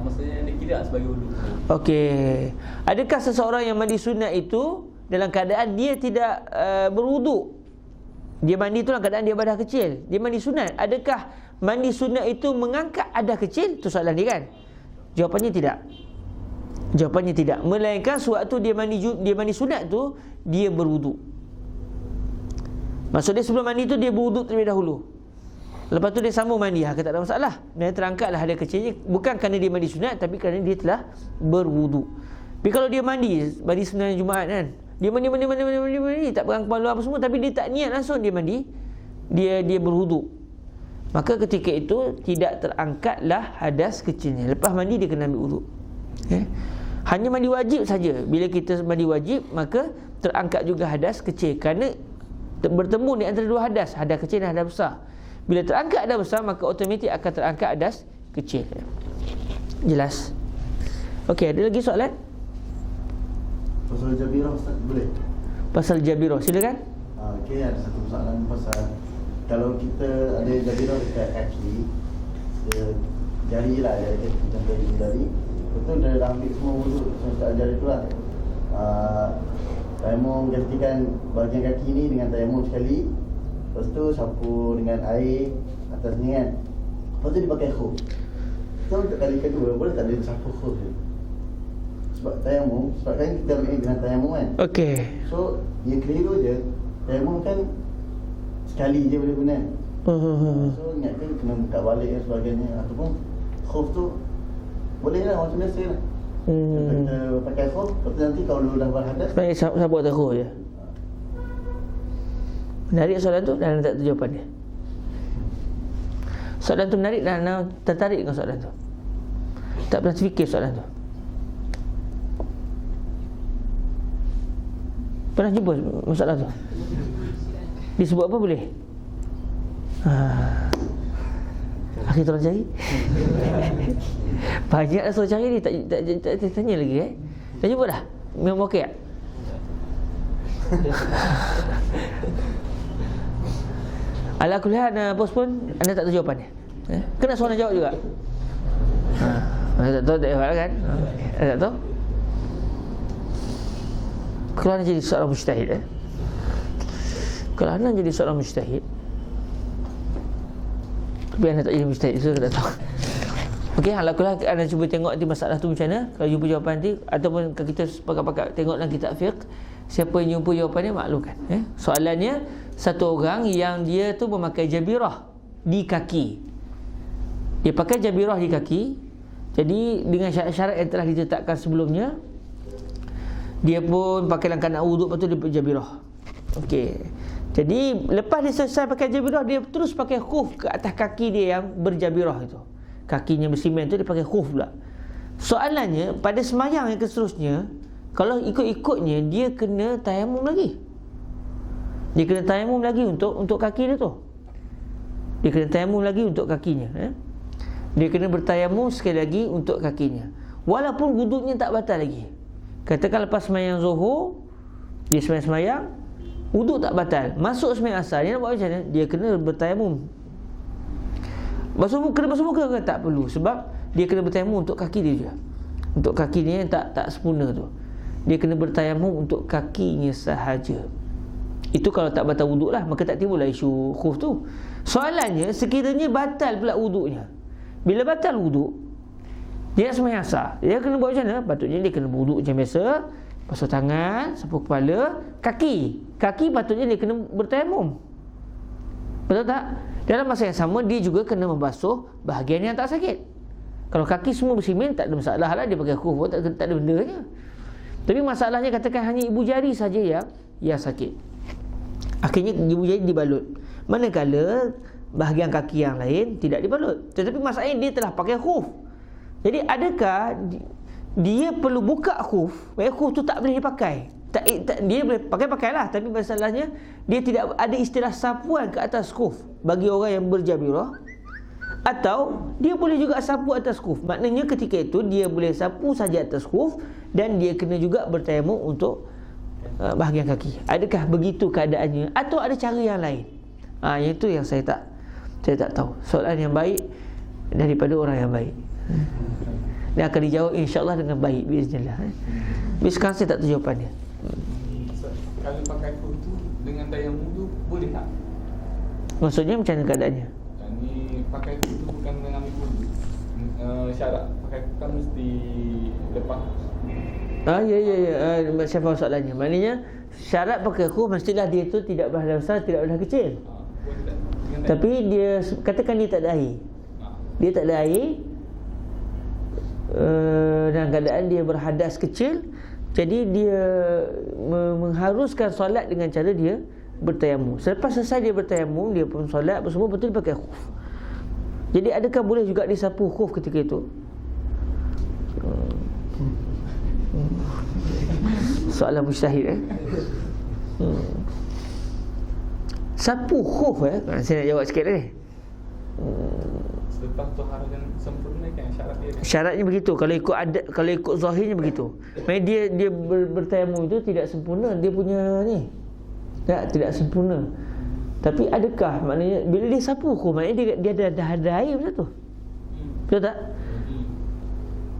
maksudnya dia kira sebagai wudu. okey. Adakah seseorang yang mandi sunat itu dalam keadaan dia tidak berwuduk? Dia mandi tu dalam keadaan dia badah kecil, dia mandi sunat. Adakah mandi sunat itu mengangkat hadas kecil? Itu soalan dia kan? Jawapannya tidak. Jawapannya tidak. Melainkan sewaktu dia mandi sunat tu, dia berwuduk. Maksud dia sebelum mandi tu dia berwuduk terlebih dahulu. Lepas tu dia sambung mandi. Tak ada masalah. Dan terangkatlah hadas kecilnya, bukan kerana dia mandi sunat, tapi kerana dia telah berwuduk. Tapi kalau dia mandi sembahyang Jumaat kan, dia mandi, tak pegang kepala apa semua, tapi dia tak niat langsung dia mandi, dia berwuduk, maka ketika itu tidak terangkatlah hadas kecilnya. Lepas mandi dia kena ambil wuduk. Hanya mandi wajib saja. Bila kita mandi wajib, maka terangkat juga hadas kecil, kerana bertemu di antara dua hadas kecil dan hadas besar. Bila terangkat hadas besar, maka automatik akan terangkat hadas kecil. Jelas? Okey, ada lagi soalan? Pasal Jabirah Ustaz, boleh? Pasal Jabirah, silakan. Okey, ada satu soalan pasal kalau kita ada Jabirah dekat kaki, jari lah, contoh jari, betul dia dah ambil semua wuduk sampai jari tu lah. Tayamum gantikan bahagian kaki ni dengan tayamum sekali, lepas tu sapu dengan air atas ni kan, lepas tu dia pakai khuf. So untuk kali kedua, boleh tak dia sapu khuf tu? Sebab tayamum, sebab kan kita ambil dengan tayamum kan. Okey. So yang keliru je, tayamum kan sekali je boleh guna. So ingatkan kena buka balik dan sebagainya. Ataupun khuf tu boleh lah macam biasa lah. Kita pakai khuf, lepas tu nanti kalau dah berhadas, sebenarnya sahabat teruk je. Menarik soalan tu dan tak tahu jawapan dia. Soalan tu menarik dan anda tertarik dengan soalan tu. Tak pernah terfikir soalan tu. Pernah jumpa masalah tu? Disebut apa boleh? Akhir tolong cari. Banyak dah suruh cari ni, tak tanya lagi Dah jumpa dah? Memang okey tak? Ala kuliah anda postpone, anda tak tahu jawapan dia. Kena soalan jawab juga. Anda tak tahu, tak jawab kan? Anda tak tahu? Kalau anda jadi seorang mujtahid, kalau anda jadi seorang mujtahid, tapi anda tak jadi mujtahid, so tak tahu. Okey, alhamdulillah anda cuba tengok nanti masalah tu macam mana. Kalau jumpa jawapan nanti, ataupun kalau kita pakat-pakat tengok dalam kitab fiqh, siapa yang jumpa jawapannya maklumkan. Soalannya, satu orang yang dia tu memakai jabirah di kaki. Dia pakai jabirah di kaki. Jadi dengan syarat-syarat yang telah ditetapkan sebelumnya, dia pun pakai langkah nak wuduk, lepas tu dia jabirah. Okey. Jadi lepas dia selesai pakai jabirah, dia terus pakai khuf ke atas kaki dia yang berjabirah itu. Kakinya bersimen tu dia pakai khuf pula. Soalannya, pada sembahyang yang seterusnya, kalau ikut-ikutnya, dia kena tayamum lagi. Dia kena tayamum lagi untuk kaki dia tu. Dia kena tayamum lagi untuk kakinya. Dia kena bertayamum sekali lagi untuk kakinya. Walaupun wuduknya tak batal lagi. Katakan lepas sembahyang Zuhur, dia sembahyang, wuduk tak batal. Masuk sembahyang Asar, dia nak buat macam mana? Dia kena bertayamum. Kena basuh muka ke? Tak perlu. Sebab dia kena bertayamum untuk kaki dia juga. Untuk kaki dia yang tak sempurna tu. Dia kena bertayamum untuk kakinya sahaja. Itu kalau tak batal wuduk lah, maka tak timbullah isu khuf tu. Soalannya, sekiranya batal pula wuduknya. Bila batal wuduk, dia nak sembahyang Asar, dia kena buat macam mana? Patutnya dia kena berwuduk macam biasa, basuh tangan, sapu kepala, kaki patutnya dia kena bertayamum. Betul tak? Dalam masa yang sama, dia juga kena membasuh bahagian yang tak sakit. Kalau kaki semua bersimen, tak ada masalah lah, dia pakai khuf, tak ada bendanya. Tapi masalahnya, katakan hanya ibu jari saja yang sakit, akhirnya ibu jari dibalut, manakala bahagian kaki yang lain tidak dibalut. Tetapi masalahnya dia telah pakai khuf. Jadi adakah dia perlu buka khuf? Khuf tu tak boleh dipakai. Dia boleh pakailah, tapi masalahnya dia tidak ada istilah sapuan ke atas khuf bagi orang yang berjabirah, atau dia boleh juga sapu atas khuf. Maknanya ketika itu dia boleh sapu saja atas khuf dan dia kena juga bertayamum untuk bahagian kaki. Adakah begitu keadaannya atau ada cara yang lain? Yang itu yang saya tak tahu. Soalan yang baik daripada orang yang baik. Dia akan dijawab insya-Allah dengan baik biiznillah. Tapi sekarang saya tak tahu jawapannya. Kalau pakai khuf tu dengan tayamum tu boleh tak? Maksudnya macam mana keadaannya? Ni pakai khuf tu bukan dengan ambil wuduk. Syarat pakai khuf kan mesti lepas Saya faham soalannya. Maknanya syarat pakai khuf mestilah dia tu tidak berhadas besar, tidak berhadas kecil. Tapi dia katakan dia tak ada air. Dia tak ada air, dalam keadaan dia berhadas kecil, jadi dia mengharuskan solat dengan cara dia bertayamum. Selepas selesai dia bertayamum, dia pun solat semua betul pakai khuf. Jadi adakah boleh juga disapu khuf ketika itu? Soalan mustahil sapu khuf saya nak jawab sikit ni. Selepas taharah yang sempurna kan syarat dia. Syaratnya begitu. Kalau ikut zahirnya begitu. Maksudnya dia bertayamum itu tidak sempurna, dia punya ni. Tidak sempurna. Tapi adakah maknanya bila dia sapu khuf, maknanya dia dah ada air macam tu. Betul tak?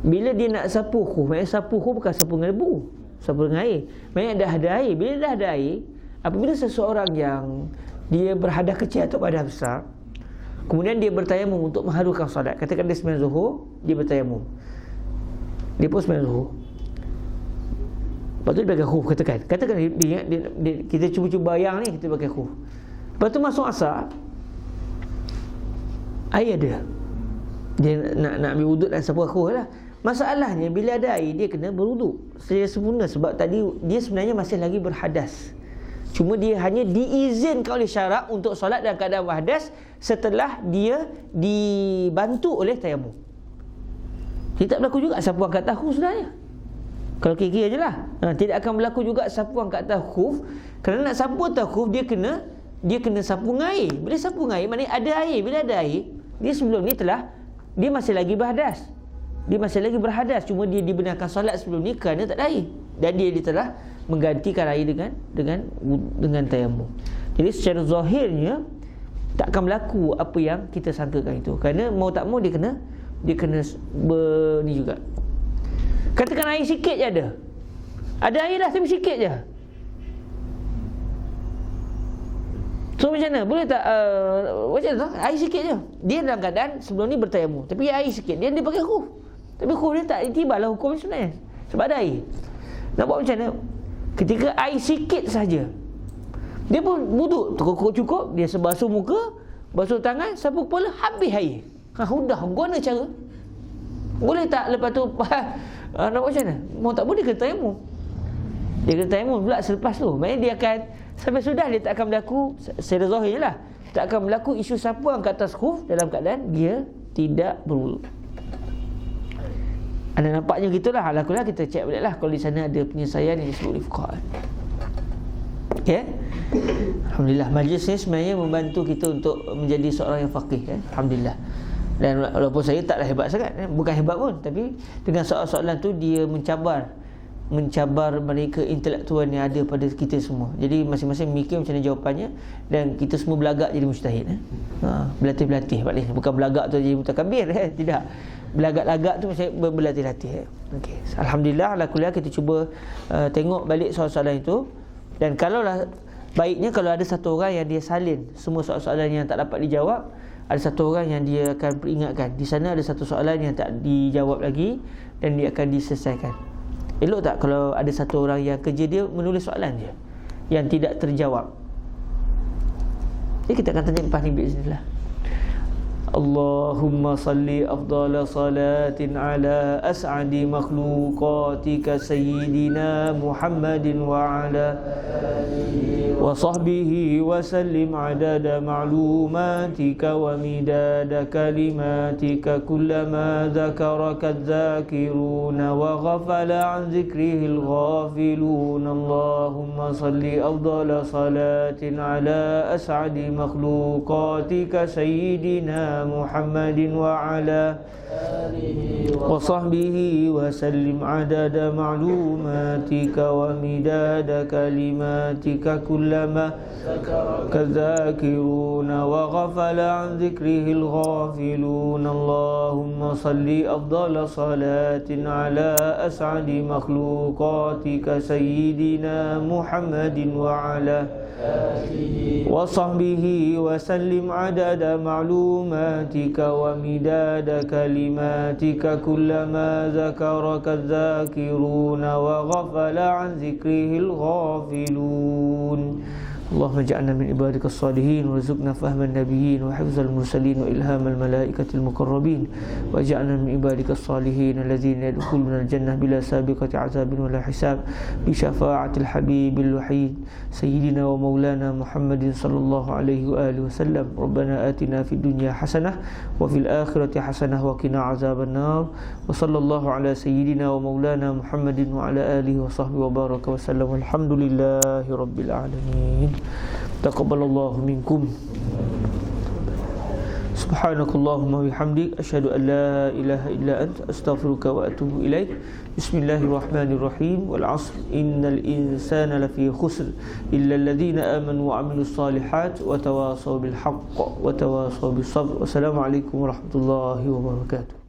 Bila dia nak sapu khuf, maknanya sapu khuf bukan sapu dengan debu, sapu dengan air. Maknanya dah ada air. Bila dah ada air, apabila seseorang yang dia berhadas kecil atau berhadas besar, kemudian dia bertayamum untuk mengharukan solat. Katakan dia sembahyang zuhur, dia bertayamum. Dia pun sembahyang zuhur. Lepas tu dia pakai khuf, katakan dia, kita cuba-cuba bayang ni, kita pakai khuf. Lepas tu masuk asar, air ada. Dia nak ambil wuduk dan sapu khuf lah. Masalahnya bila ada air, dia kena berwuduk secara sempurna. Sebab tadi dia sebenarnya masih lagi berhadas. Cuma dia hanya diizinkan oleh syarak untuk solat dalam keadaan berhadas setelah dia dibantu oleh tayamum. Dia tak berlaku juga sapu angkat tahu sebenarnya. Kalau kira-kira je lah, tidak akan berlaku juga sapu angkat atas khuf. Kerana nak sapu atas khuf, dia kena sapu dengan air. Bila sapu dengan air, maknanya ada air. Bila ada air, dia sebelum ni dia masih lagi berhadas. Dia masih lagi berhadas. Cuma dia dibenarkan solat sebelum ni kerana tak ada air. Dan dia telah menggantikan air dengan tayamum. Jadi secara zahirnya tak akan berlaku apa yang kita sangkakan itu. Kerana mau tak mau dia kena ni juga. Katakan air sikit je ada. Ada air dah tapi sikit je. So macam mana? Boleh tak macam tu? Air sikit je. Dia dalam keadaan sebelum ni bertayamum, tapi air sikit. Dia pakai khuf. Tapi khuf dia tak itibarlah hukum sebenarnya. Sebab ada air. Nak buat macam mana? Ketika air sikit saja, dia pun wuduk cukup, dia basuh muka, basuh tangan, sapu kepala, habis air. Sudah, guna cara. Boleh tak lepas tu nak buat macam mana? Mau tak boleh kena tayamum. Dia kena tayamum pula selepas tu. Maksudnya dia akan sampai sudah dia tak akan berlaku secara zahir lah. Tak akan berlaku isu sapuan ke atas khuf dalam keadaan dia tidak berwuduk. Anda nampaknya gitulah. Alhamdulillah kita cek balik lah kalau di sana ada penyelesaian yang disebut oleh fuqaha. Okay? Alhamdulillah majlis ni sebenarnya membantu kita untuk menjadi seorang yang faqih. Alhamdulillah. Dan walaupun saya taklah hebat sangat, bukan hebat pun, tapi dengan soalan-soalan tu dia mencabar mereka intelektual yang ada pada kita semua. Jadi masing-masing mikir macam mana jawapannya, dan kita semua belagak jadi mujtahid. Berlatih-latih balik. Bukan belagak tu jadi mutakabir, tidak. Belagak-lagak tu macam berlatih-latih. Okey. Alhamdulillah, ala kuliah kita cuba tengok balik soalan-soalan itu. Dan kalaulah baiknya kalau ada satu orang yang dia salin semua soalan-soalan yang tak dapat dijawab, ada satu orang yang dia akan peringatkan. Di sana ada satu soalan yang tak dijawab lagi dan dia akan diselesaikan. Elok tak kalau ada satu orang yang kerja dia menulis soalan je yang tidak terjawab? Jadi kita akan tanya lepas ni bismillah. Allahumma salli afdala salatin ala as'adi makhluqatika sayyidina Muhammadin wa ala wa sahbihi wa sallim adada ma'lumatika wa midada kalimatika kullama dhakaraka adh-dhakiruna wa ghafala an dhikrihil ghafilun. Allahumma salli afdala salatin ala as'adi makhluqatika sayyidina Muhammadin wa ala wa sahbihi wa sallim adada ma'lumatika wa midada kalimatika kullama kadzakiruna wa ghafala an dhikrihil ghafilun. Allahumma salli afdala salatin ala as'adi makhluqatika sayyidina Muhammadin wa ala wa sahbihi wa sallim adada ma'lumatika كلماتك ومداد كلماتك كلما ذكرك الذاكرون وغفل عن ذكره الغافلون اللهم اجعلنا من عبادك الصالحين وارزقنا فهم النبيين وحفظ المرسلين وإلهام الملائكة المقربين واجعلنا من عبادك الصالحين الذين يدخلون الجنة بلا سابقة عذاب ولا حساب بشفاعة الحبيب الوحيد سيدنا ومولانا محمد صلى الله عليه وآله وسلم ربنا آتنا في الدنيا حسنة وفي الآخرة حسنة وقنا عذاب النار وصلى الله على سيدنا ومولانا محمد وعلى آله وصحبه وبارك وسلم والحمد لله رب العالمين تقبل الله منكم سبحانك اللهم وبحمدك أشهد أن لا إله إلا أنت أستغفرك وأتوب إليك بسم الله الرحمن الرحيم والعصر إن الإنسان لفي خسر إلا الذين آمنوا وعملوا الصالحات وتواصوا بالحق وتواصوا بالصبر والسلام عليكم ورحمة الله وبركاته